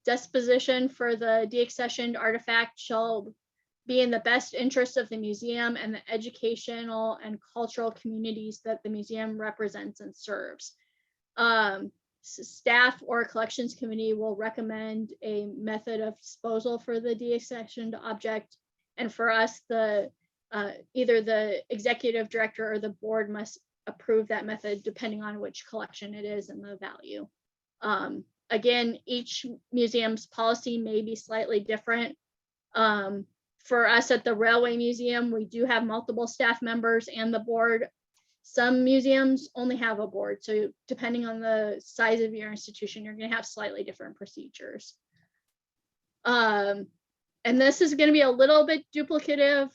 disposition for the deaccessioned artifact shall be in the best interest of the museum and the educational and cultural communities that the museum represents and serves. Staff or collections committee will recommend a method of disposal for the deaccessioned object. And for us, either the executive director or the board must approve that method depending on which collection it is and the value. Again, each museum's policy may be slightly different. For us at the Railway Museum, we do have multiple staff members and the board. Some museums only have a board. So depending on the size of your institution, you're going to have slightly different procedures. And this is going to be a little bit duplicative.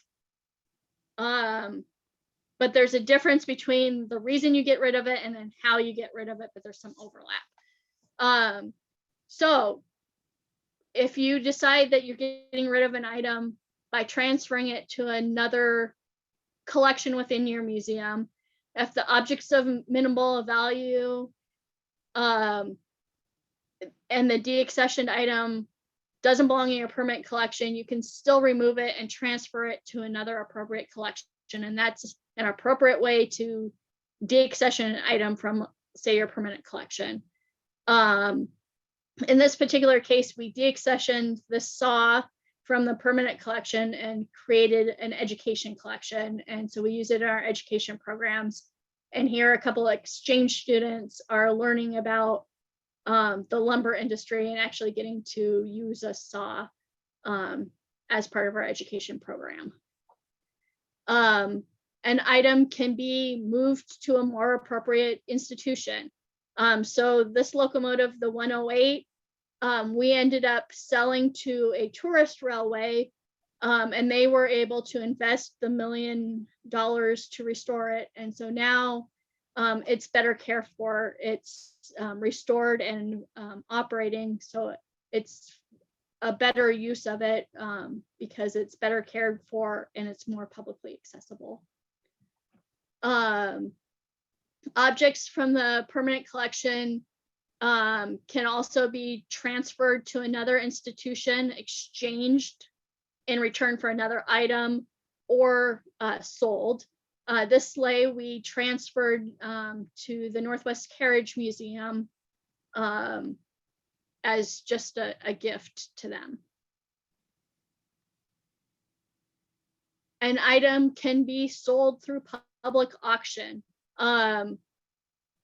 But there's a difference between the reason you get rid of it and then how you get rid of it, but there's some overlap. So if you decide that you're getting rid of an item by transferring it to another collection within your museum, if the object's of minimal value, and the deaccessioned item doesn't belong in your permanent collection, you can still remove it and transfer it to another appropriate collection. And that's an appropriate way to deaccession an item from, say, your permanent collection. In this particular case, we deaccessioned the saw from the permanent collection and created an education collection. And so we use it in our education programs. And here a couple of exchange students are learning about the lumber industry and actually getting to use a saw as part of our education program. An item can be moved to a more appropriate institution. So this locomotive, the 108, we ended up selling to a tourist railway, and they were able to invest the $1 million to restore it. And so now it's better cared for. It's restored and operating. So it's a better use of it because it's better cared for and it's more publicly accessible. Objects from the permanent collection can also be transferred to another institution, exchanged in return for another item, or sold. This sleigh we transferred to the Northwest Carriage Museum as just a gift to them. An item can be sold through public auction.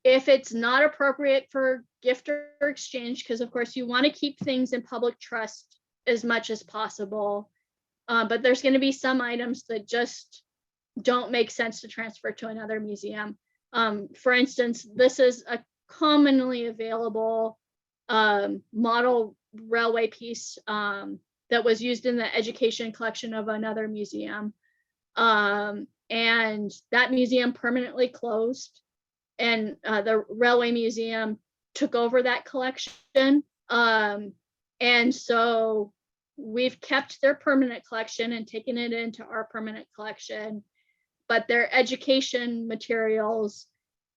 If it's not appropriate for gift or exchange, because of course you want to keep things in public trust as much as possible, but there's going to be some items that just don't make sense to transfer to another museum. For instance, this is a commonly available model railway piece that was used in the education collection of another museum. And that museum permanently closed, and the railway museum took over that collection. And so we've kept their permanent collection and taken it into our permanent collection, but their education materials,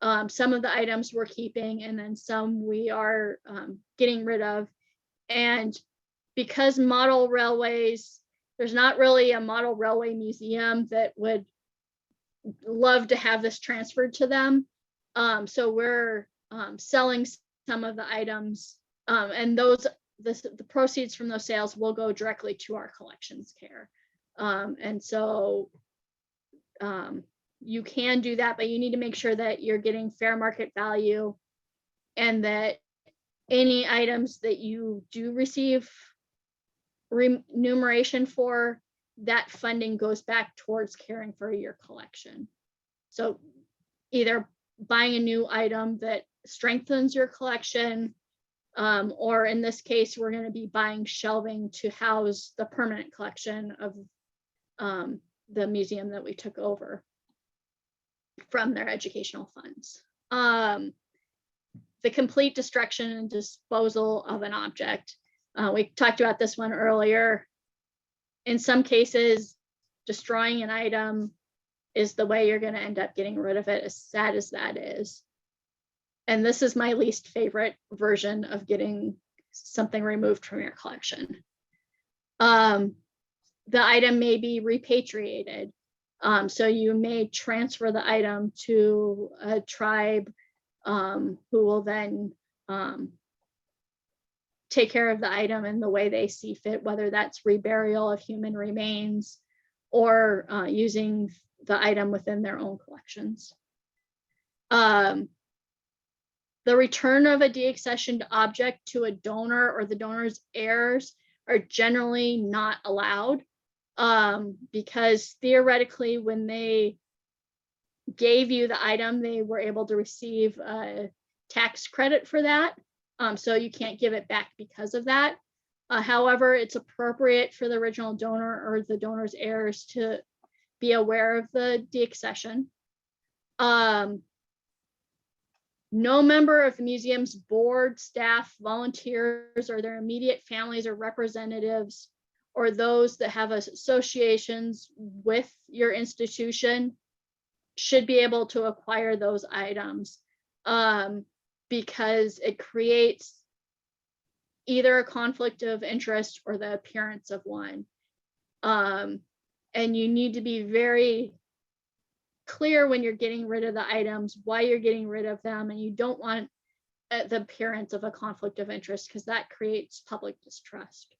some of the items we're keeping, and then some we are getting rid of. And because model railways, there's not really a model railway museum that would love to have this transferred to them. So we're selling some of the items, and the proceeds from those sales will go directly to our collections care. And so you can do that, but you need to make sure that you're getting fair market value, and that any items that you do receive remuneration for, that funding goes back towards caring for your collection. So either buying a new item that strengthens your collection, or in this case, we're going to be buying shelving to house the permanent collection of the museum that we took over from their educational funds. The complete destruction and disposal of an object. We talked about this one earlier. In some cases, destroying an item is the way you're going to end up getting rid of it, as sad as that is. And this is my least favorite version of getting something removed from your collection. The item may be repatriated. So you may transfer the item to a tribe who will then take care of the item in the way they see fit, whether that's reburial of human remains or using the item within their own collections. The return of a deaccessioned object to a donor or the donor's heirs are generally not allowed, because theoretically, when they gave you the item, they were able to receive a tax credit for that. So you can't give it back because of that. However, it's appropriate for the original donor or the donor's heirs to be aware of the deaccession. No member of the museum's board, staff, volunteers, or their immediate families or representatives, or those that have associations with your institution, should be able to acquire those items, because it creates either a conflict of interest or the appearance of one. And you need to be very clear when you're getting rid of the items, why you're getting rid of them, and you don't want the appearance of a conflict of interest, because that creates public distrust.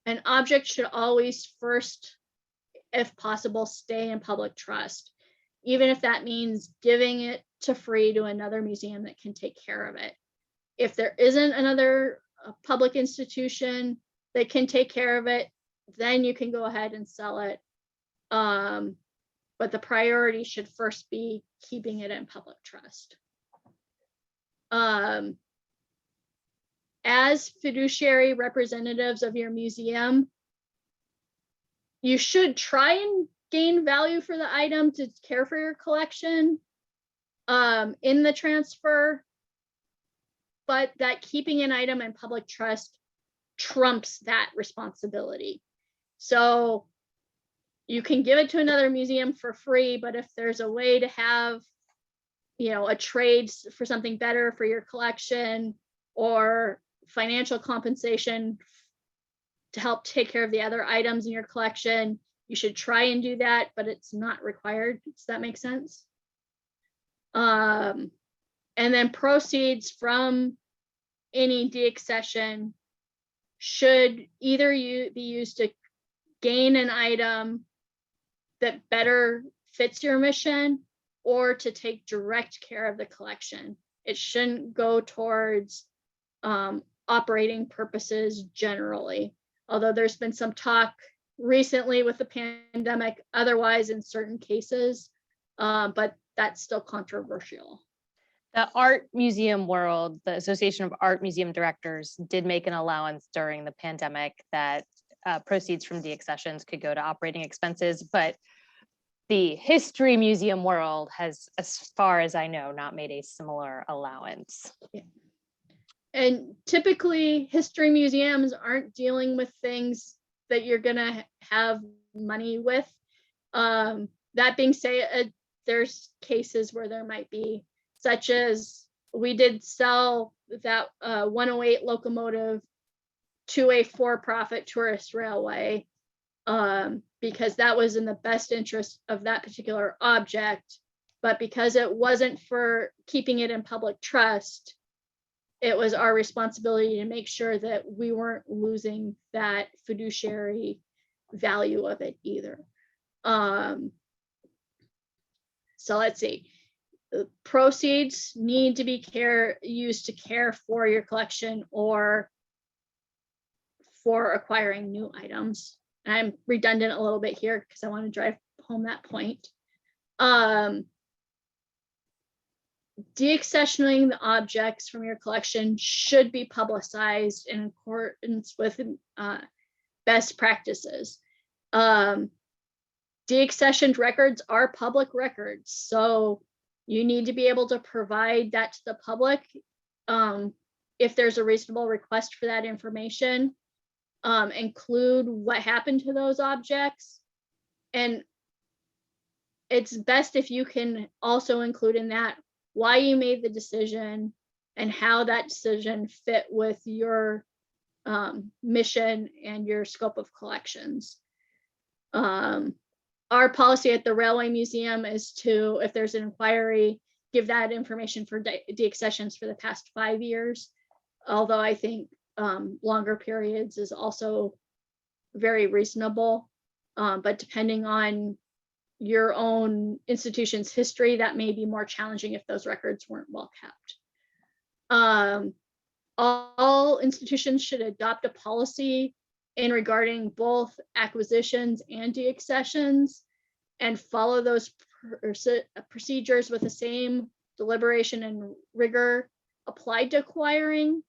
An object should always first, if possible, stay in public trust, even if that means giving it to free to another museum that can take care of it. If there isn't another public institution that can take care of it, then you can go ahead and sell it. But the priority should first be keeping it in public trust. As fiduciary representatives of your museum, you should try and gain value for the item to care for your collection in the transfer, but that keeping an item in public trust trumps that responsibility. So you can give it to another museum for free, but if there's a way to have, you know, a trade for something better for your collection or financial compensation to help take care of the other items in your collection, you should try and do that, but it's not required. Does that make sense? And then proceeds from any deaccession should either be used to gain an item that better fits your mission or to take direct care of the collection. It shouldn't go towards operating purposes generally, although there's been some talk recently with the pandemic otherwise in certain cases, but that's still controversial. The art museum world, the Association of Art Museum Directors, did make an allowance during the pandemic that proceeds from deaccessions could go to operating expenses, but the history museum world has, as far as I know, not made a similar allowance. Yeah. And typically history museums aren't dealing with things that you're gonna have money with. That being said, there's cases where there might be, such as we did sell that 108 locomotive to a for-profit tourist railway because that was in the best interest of that particular object. But because it wasn't for keeping it in public trust, it was our responsibility to make sure that we weren't losing that fiduciary value of it either. So let's see. The proceeds need to be used to care for your collection or for acquiring new items. And I'm redundant a little bit here because I want to drive home that point. Deaccessioning the objects from your collection should be publicized in accordance with best practices. Deaccessioned records are public records, so you need to be able to provide that to the public if there's a reasonable request for that information. Include what happened to those objects, and it's best if you can also include in that why you made the decision and how that decision fit with your mission and your scope of collections. Our policy at the Railway Museum is to, if there's an inquiry, give that information for deaccessions for the past 5 years. Although I think longer periods is also very reasonable, but depending on your own institution's history, that may be more challenging if those records weren't well kept. All institutions should adopt a policy in regarding both acquisitions and deaccessions and follow those procedures with the same deliberation and rigor applied to acquiring.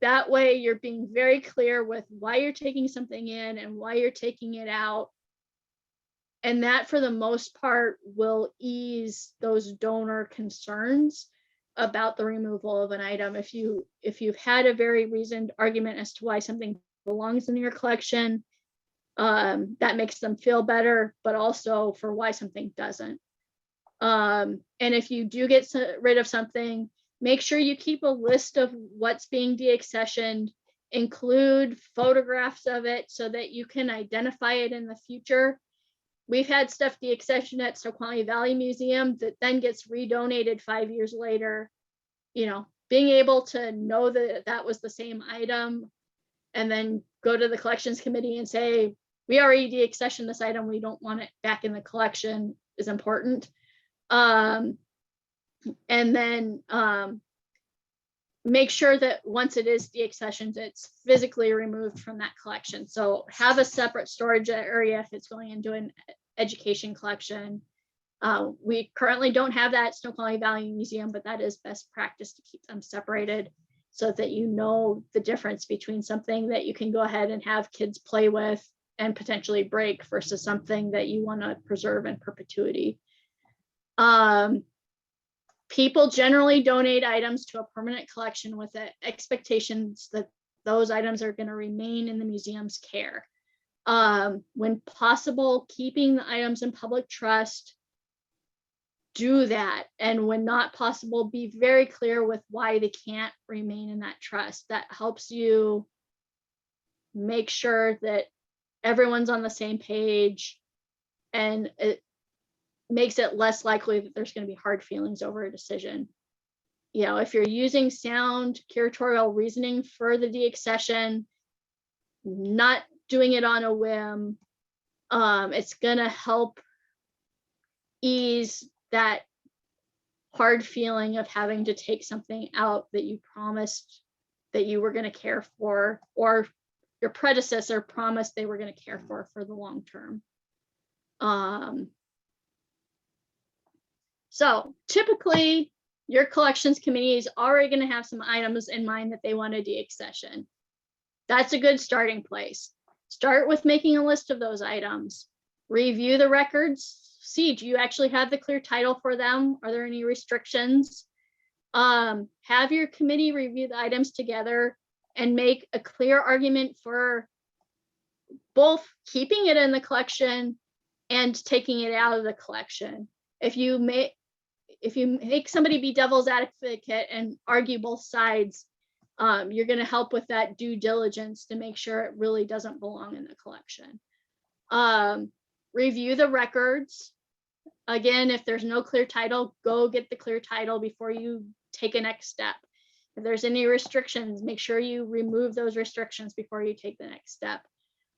That way you're being very clear with why you're taking something in and why you're taking it out. And that, for the most part, will ease those donor concerns about the removal of an item. If you've had a very reasoned argument as to why something belongs in your collection, that makes them feel better, but also for why something doesn't. And if you do get rid of something, make sure you keep a list of what's being deaccessioned, include photographs of it so that you can identify it in the future. We've had stuff deaccessioned at Snoqualmie Valley Museum that then gets redonated 5 years later. You know, being able to know that that was the same item and then go to the collections committee and say, we already deaccessioned this item, we don't want it back in the collection, is important. And then make sure that once it is deaccessioned, it's physically removed from that collection. So have a separate storage area if it's going into an education collection. We currently don't have that at Snoqualmie Valley Museum, but that is best practice to keep them separated so that you know the difference between something that you can go ahead and have kids play with and potentially break versus something that you want to preserve in perpetuity. People generally donate items to a permanent collection with the expectations that those items are going to remain in the museum's care. When possible, keeping the items in public trust, do that. And when not possible, be very clear with why they can't remain in that trust. That helps you make sure that everyone's on the same page, and it makes it less likely that there's going to be hard feelings over a decision. You know, if you're using sound curatorial reasoning for the deaccession, not doing it on a whim, it's going to help ease that hard feeling of having to take something out that you promised that you were going to care for, or your predecessor promised they were going to care for the long term. So typically your collections committee is already going to have some items in mind that they want to deaccession. That's a good starting place. Start with making a list of those items. Review the records. See, do you actually have the clear title for them? Are there any restrictions? Have your committee review the items together and make a clear argument for both keeping it in the collection and taking it out of the collection. If you make somebody be devil's advocate and argue both sides, you're going to help with that due diligence to make sure it really doesn't belong in the collection. Review the records. Again, if there's no clear title, go get the clear title before you take a next step. If there's any restrictions, make sure you remove those restrictions before you take the next step.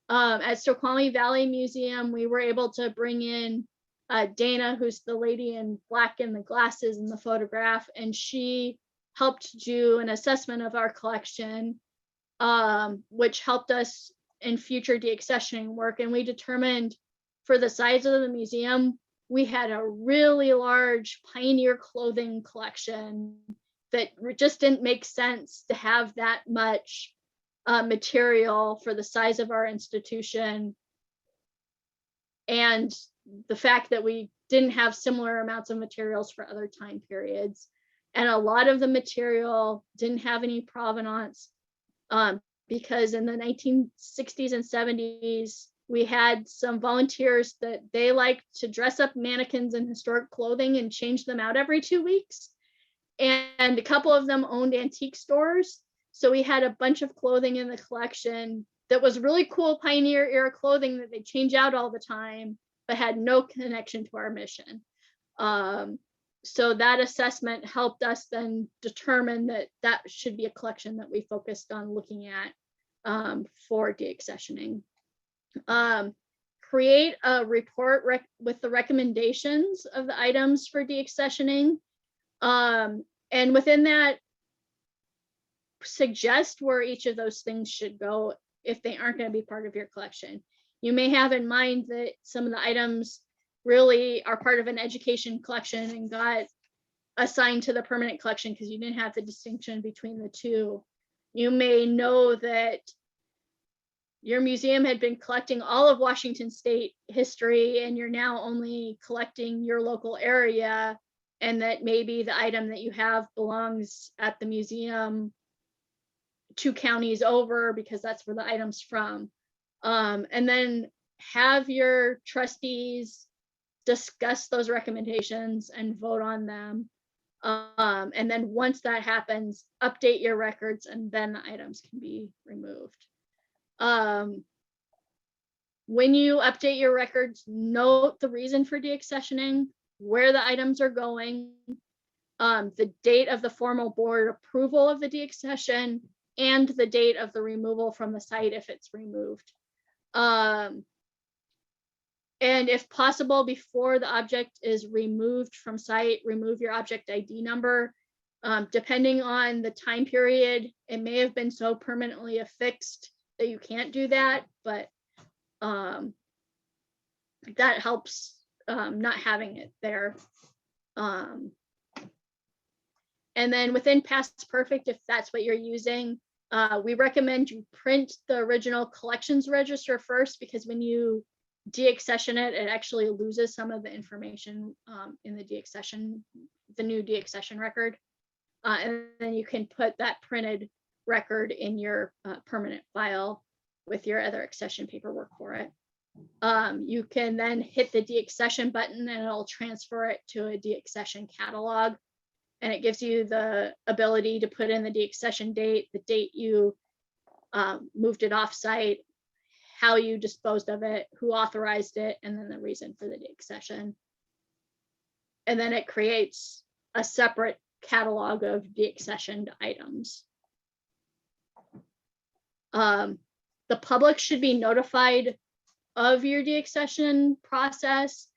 At Snoqualmie Valley Museum, we were able to bring in Dana, who's the lady in black in the glasses in the photograph, and she helped do an assessment of our collection, which helped us in future deaccessioning work. And we determined for the size of the museum, we had a really large pioneer clothing collection that just didn't make sense to have that much material for the size of our institution. And the fact that we didn't have similar amounts of materials for other time periods. And a lot of the material didn't have any provenance because in the 1960s and 70s, we had some volunteers that they liked to dress up mannequins in historic clothing and change them out every 2 weeks. And a couple of them owned antique stores. So we had a bunch of clothing in the collection that was really cool pioneer era clothing that they change out all the time, but had no connection to our mission. So that assessment helped us then determine that that should be a collection that we focused on looking at for deaccessioning. Create a report with the recommendations of the items for deaccessioning. And within that, suggest where each of those things should go if they aren't going to be part of your collection. You may have in mind that some of the items really are part of an education collection and got assigned to the permanent collection because you didn't have the distinction between the two. You may know that your museum had been collecting all of Washington State history and you're now only collecting your local area, and that maybe the item that you have belongs at the museum 2 counties over because that's where the item's from. And then have your trustees discuss those recommendations and vote on them. And then once that happens, update your records and then the items can be removed. When you update your records, note the reason for deaccessioning, where the items are going, the date of the formal board approval of the deaccession, and the date of the removal from the site if it's removed. And if possible, before the object is removed from site, remove your object ID number. Depending on the time period, it may have been so permanently affixed that you can't do that, but that helps not having it there. And then within Past Perfect, if that's what you're using, we recommend you print the original collections register first, because when you deaccession it, it actually loses some of the information in the deaccession, the new deaccession record. And then you can put that printed record in your permanent file with your other accession paperwork for it. You can then hit the deaccession button and it'll transfer it to a deaccession catalog. And it gives you the ability to put in the deaccession date, the date you moved it off-site, how you disposed of it, who authorized it, and then the reason for the deaccession. And then it creates a separate catalog of deaccessioned items. The public should be notified of your deaccession process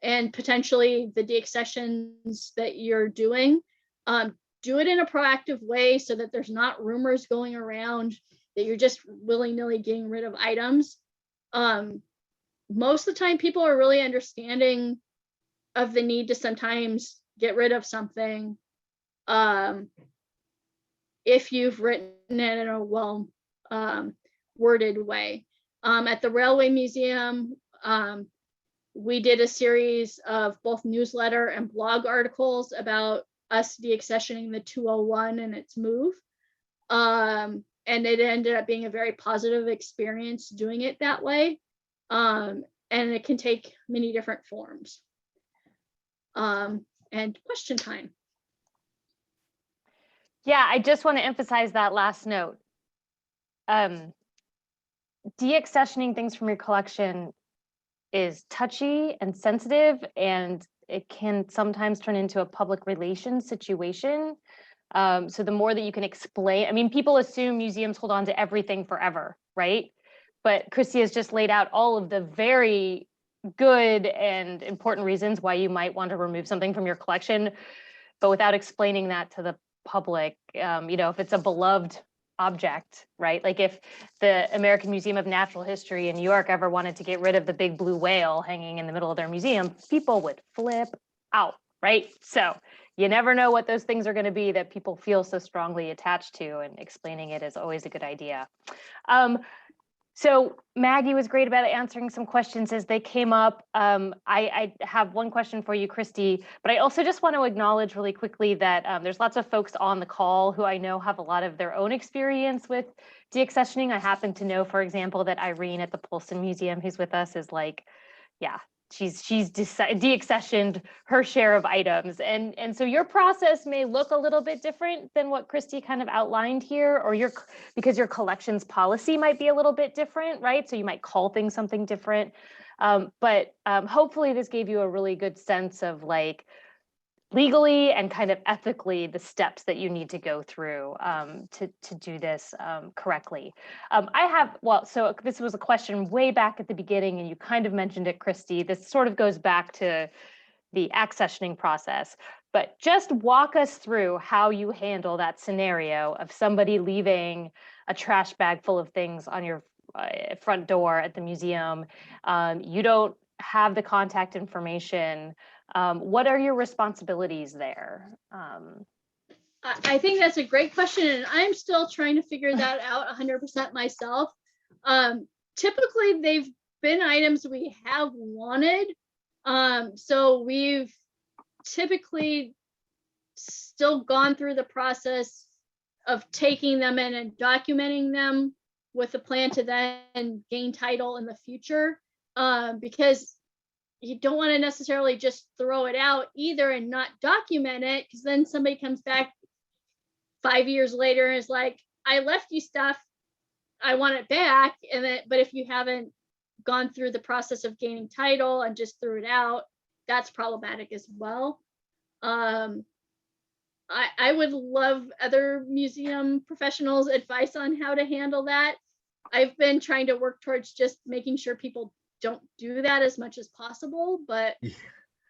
and potentially the deaccessions that you're doing. Do it in a proactive way so that there's not rumors going around that you're just willy-nilly getting rid of items. Most of the time, people are really understanding of the need to sometimes get rid of something if you've written it in a well worded way. At the Railway Museum, we did a series of both newsletter and blog articles about us deaccessioning the 201 and its move. And it ended up being a very positive experience doing it that way. And it can take many different forms. And question time. Yeah, I just want to emphasize that last note. Deaccessioning things from your collection is touchy and sensitive, and it can sometimes turn into a public relations situation. So the more that you can explain, I mean, people assume museums hold on to everything forever, right? But Christy has just laid out all of the very good and important reasons why you might want to remove something from your collection, but without explaining that to the public, if it's a beloved object, right? Like if the American Museum of Natural History in New York ever wanted to get rid of the big blue whale hanging in the middle of their museum, people would flip out, right? So you never know what those things are going to be that people feel so strongly attached to, and explaining it is always a good idea. So Maggie was great about answering some questions as they came up. I have one question for you, Christy, but I also just want to acknowledge really quickly that there's lots of folks on the call who I know have a lot of their own experience with deaccessioning. I happen to know, for example, that Irene at the Polson Museum, who's with us, is like, yeah, she's deaccessioned her share of items. And so your process may look a little bit different than what Christy kind of outlined here, or because your collections policy might be a little bit different, right? So you might call things something different. But hopefully this gave you a really good sense of like legally and kind of ethically the steps that you need to go through to do this correctly. So this was a question way back at the beginning, and you kind of mentioned it, Christy. This sort of goes back to the accessioning process, but just walk us through how you handle that scenario of somebody leaving a trash bag full of things on your front door at the museum. You don't have the contact information. What are your responsibilities there? I think that's a great question, and I'm still trying to figure that out 100% myself. Typically, they've been items we have wanted. So we've typically still gone through the process of taking them in and documenting them with a plan to then gain title in the future, because you don't want to necessarily just throw it out either and not document it, because then somebody comes back 5 years later and is like, I left you stuff, I want it back. But if you haven't gone through the process of gaining title and just threw it out, that's problematic as well. I would love other museum professionals' advice on how to handle that. I've been trying to work towards just making sure people don't do that as much as possible, but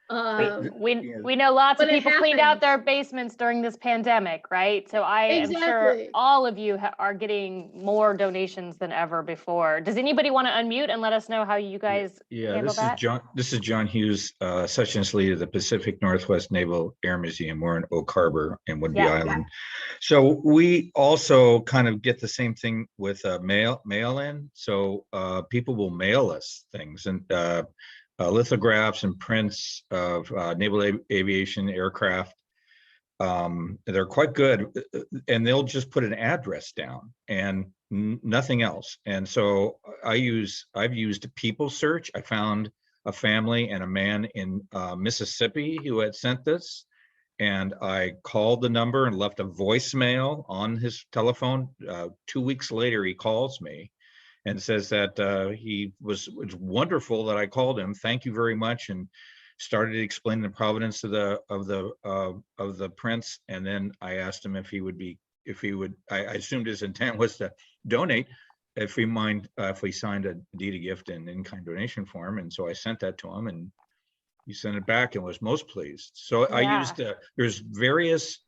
We know lots of But it people cleaned out happens. their basements during this pandemic, right? So I am sure Exactly. all of you are getting more donations than ever before. Does anybody want to unmute and let us know how you guys Yeah, handle this is that? John. This is John Hughes, Sections Lead of the Pacific Northwest Naval Air Museum. We're in Oak Harbor in Whidbey Yeah. Island. So we also kind of get the same thing with mail in. So people will mail us things and lithographs and prints of naval aviation aircraft. They're quite good, and they'll just put an address down and nothing else. And so I've used People Search. I found a family and a man in Mississippi who had sent this, and I called the number and left a voicemail on his telephone. 2 weeks later, he calls me and says that it's wonderful that I called him. Thank you very much. And started explaining the provenance of the prints. And then I asked him if he would, I assumed his intent was to donate, if we signed a deed of gift and in-kind donation form. And so I sent that to him, and he sent it back and was most pleased. So I Yeah. used, there's various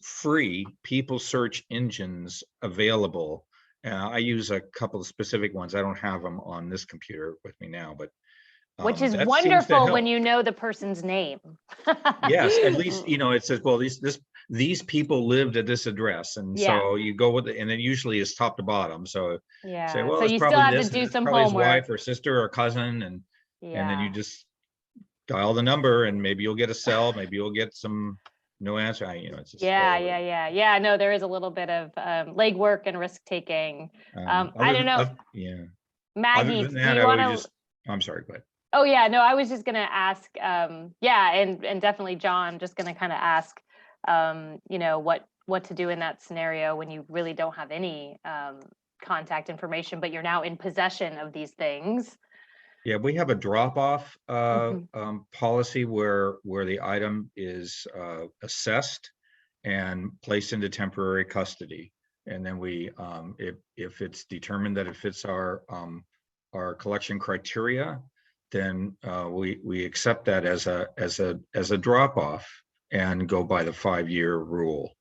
free people search engines available. I use a couple of specific ones. I don't have them on this computer with me now, but Which is that seems to wonderful when help. you know the person's name. Yes, at least, it says, well, these people lived at this address. And Yeah. so you go with it, and it usually is top to bottom. So Yeah. say, well, So it's you still probably have this, to and do it's some probably his homework. wife or sister or cousin. And then you just dial the number, and maybe you'll get a cell, maybe you'll get no answer. It's just Yeah. No, there is a little bit of legwork and risk taking. I don't know. Yeah. Maggie, Other than do that, you want to? I'm sorry, go ahead. Oh yeah, no, I was just gonna ask. Yeah, and definitely John, just gonna kind of ask, what to do in that scenario when you really don't have any contact information, but you're now in possession of these things. Yeah, we have a drop-off Mhm. policy where the item is assessed and placed into temporary custody. And then we, if it's determined that it fits our collection criteria, then we accept that as a drop-off and go by the 5-year rule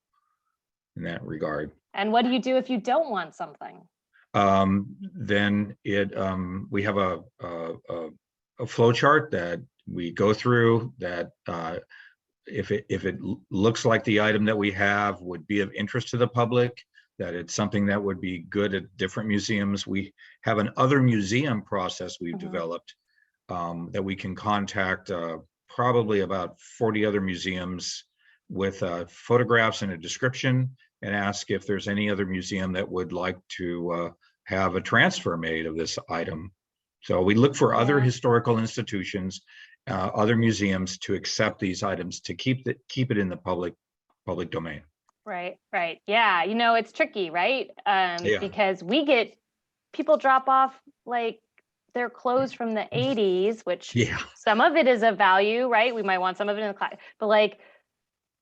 in that regard. And what do you do if you don't want something? Then we have a flow chart that we go through that if it looks like the item that we have would be of interest to the public, that it's something that would be good at different museums. We have an other museum process we've developed that we can contact probably about 40 other museums with photographs and a description, and ask if there's any other museum that would like to have a transfer made of this item. So we look for other historical institutions, other museums to accept these items, to keep it in the public domain. Right. Yeah, it's tricky, right? Yeah. Because we get people drop off like their clothes from the 80s, which some of it is of value, right? We might want some of it in the class, but like,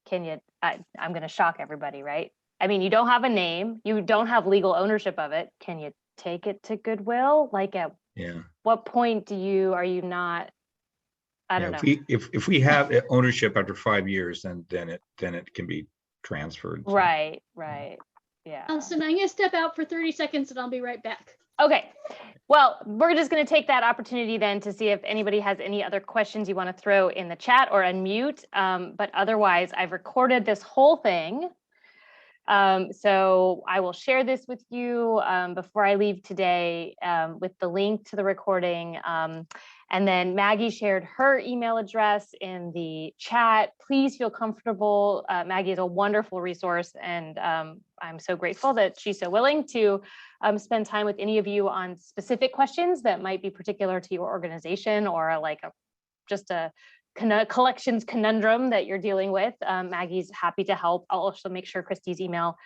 I'm going to shock everybody, right? I mean, you don't have a name, you don't have legal ownership of it. Can you take it to Goodwill? Like at what point are you not, I don't know. If we have ownership after 5 years, then it can be transferred. So. Right. Yeah. Allison, I'm gonna step out for 30 seconds and I'll be right back. Okay. Well, we're just going to take that opportunity then to see if anybody has any other questions you want to throw in the chat or unmute. But otherwise, I've recorded this whole thing. So I will share this with you before I leave today with the link to the recording. And then Maggie shared her email address in the chat. Please feel comfortable. Maggie is a wonderful resource, and I'm so grateful that she's so willing to spend time with any of you on specific questions that might be particular to your organization or like just a collections conundrum that you're dealing with. Maggie's happy to help. I'll also make sure Christy's email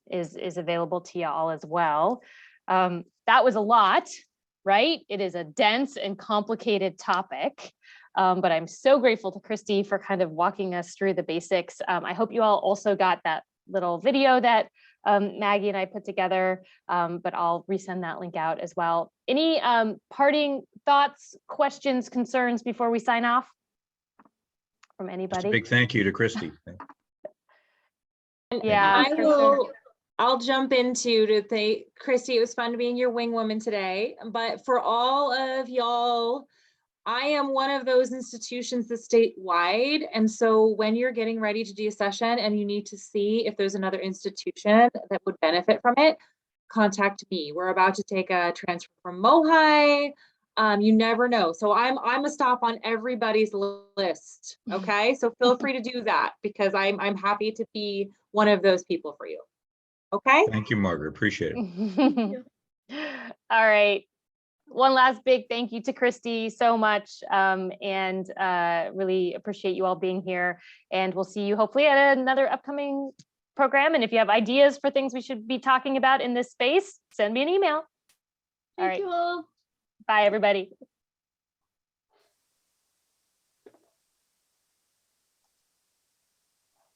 is available to you all as well. That was a lot, right? It is a dense and complicated topic, but I'm so grateful to Christy for kind of walking us through the basics. I hope you all also got that little video that Maggie and I put together, but I'll resend that link out as well. Any parting thoughts, questions, concerns before we sign off? from Just a anybody? big thank you to Christy. And Yeah, I for will, sure. I'll jump into to thank Christy. It was fun being your wing woman today, but for all of y'all, I am one of those institutions that's statewide. And so when you're getting ready to do a session and you need to see if there's another institution that would benefit from it, contact me. We're about to take a transfer from Mohi. You never know. So I'm a stop on everybody's list. Okay. So feel free to do that because I'm happy to be one of those people for you. Okay. Thank you, Margaret. Appreciate it. All right. One last big thank you to Christy so much, and really appreciate you all being here. And we'll see you hopefully at another upcoming program. And if you have ideas for things we should be talking about in this space, send me an email. All Thank right. you all. Bye, everybody.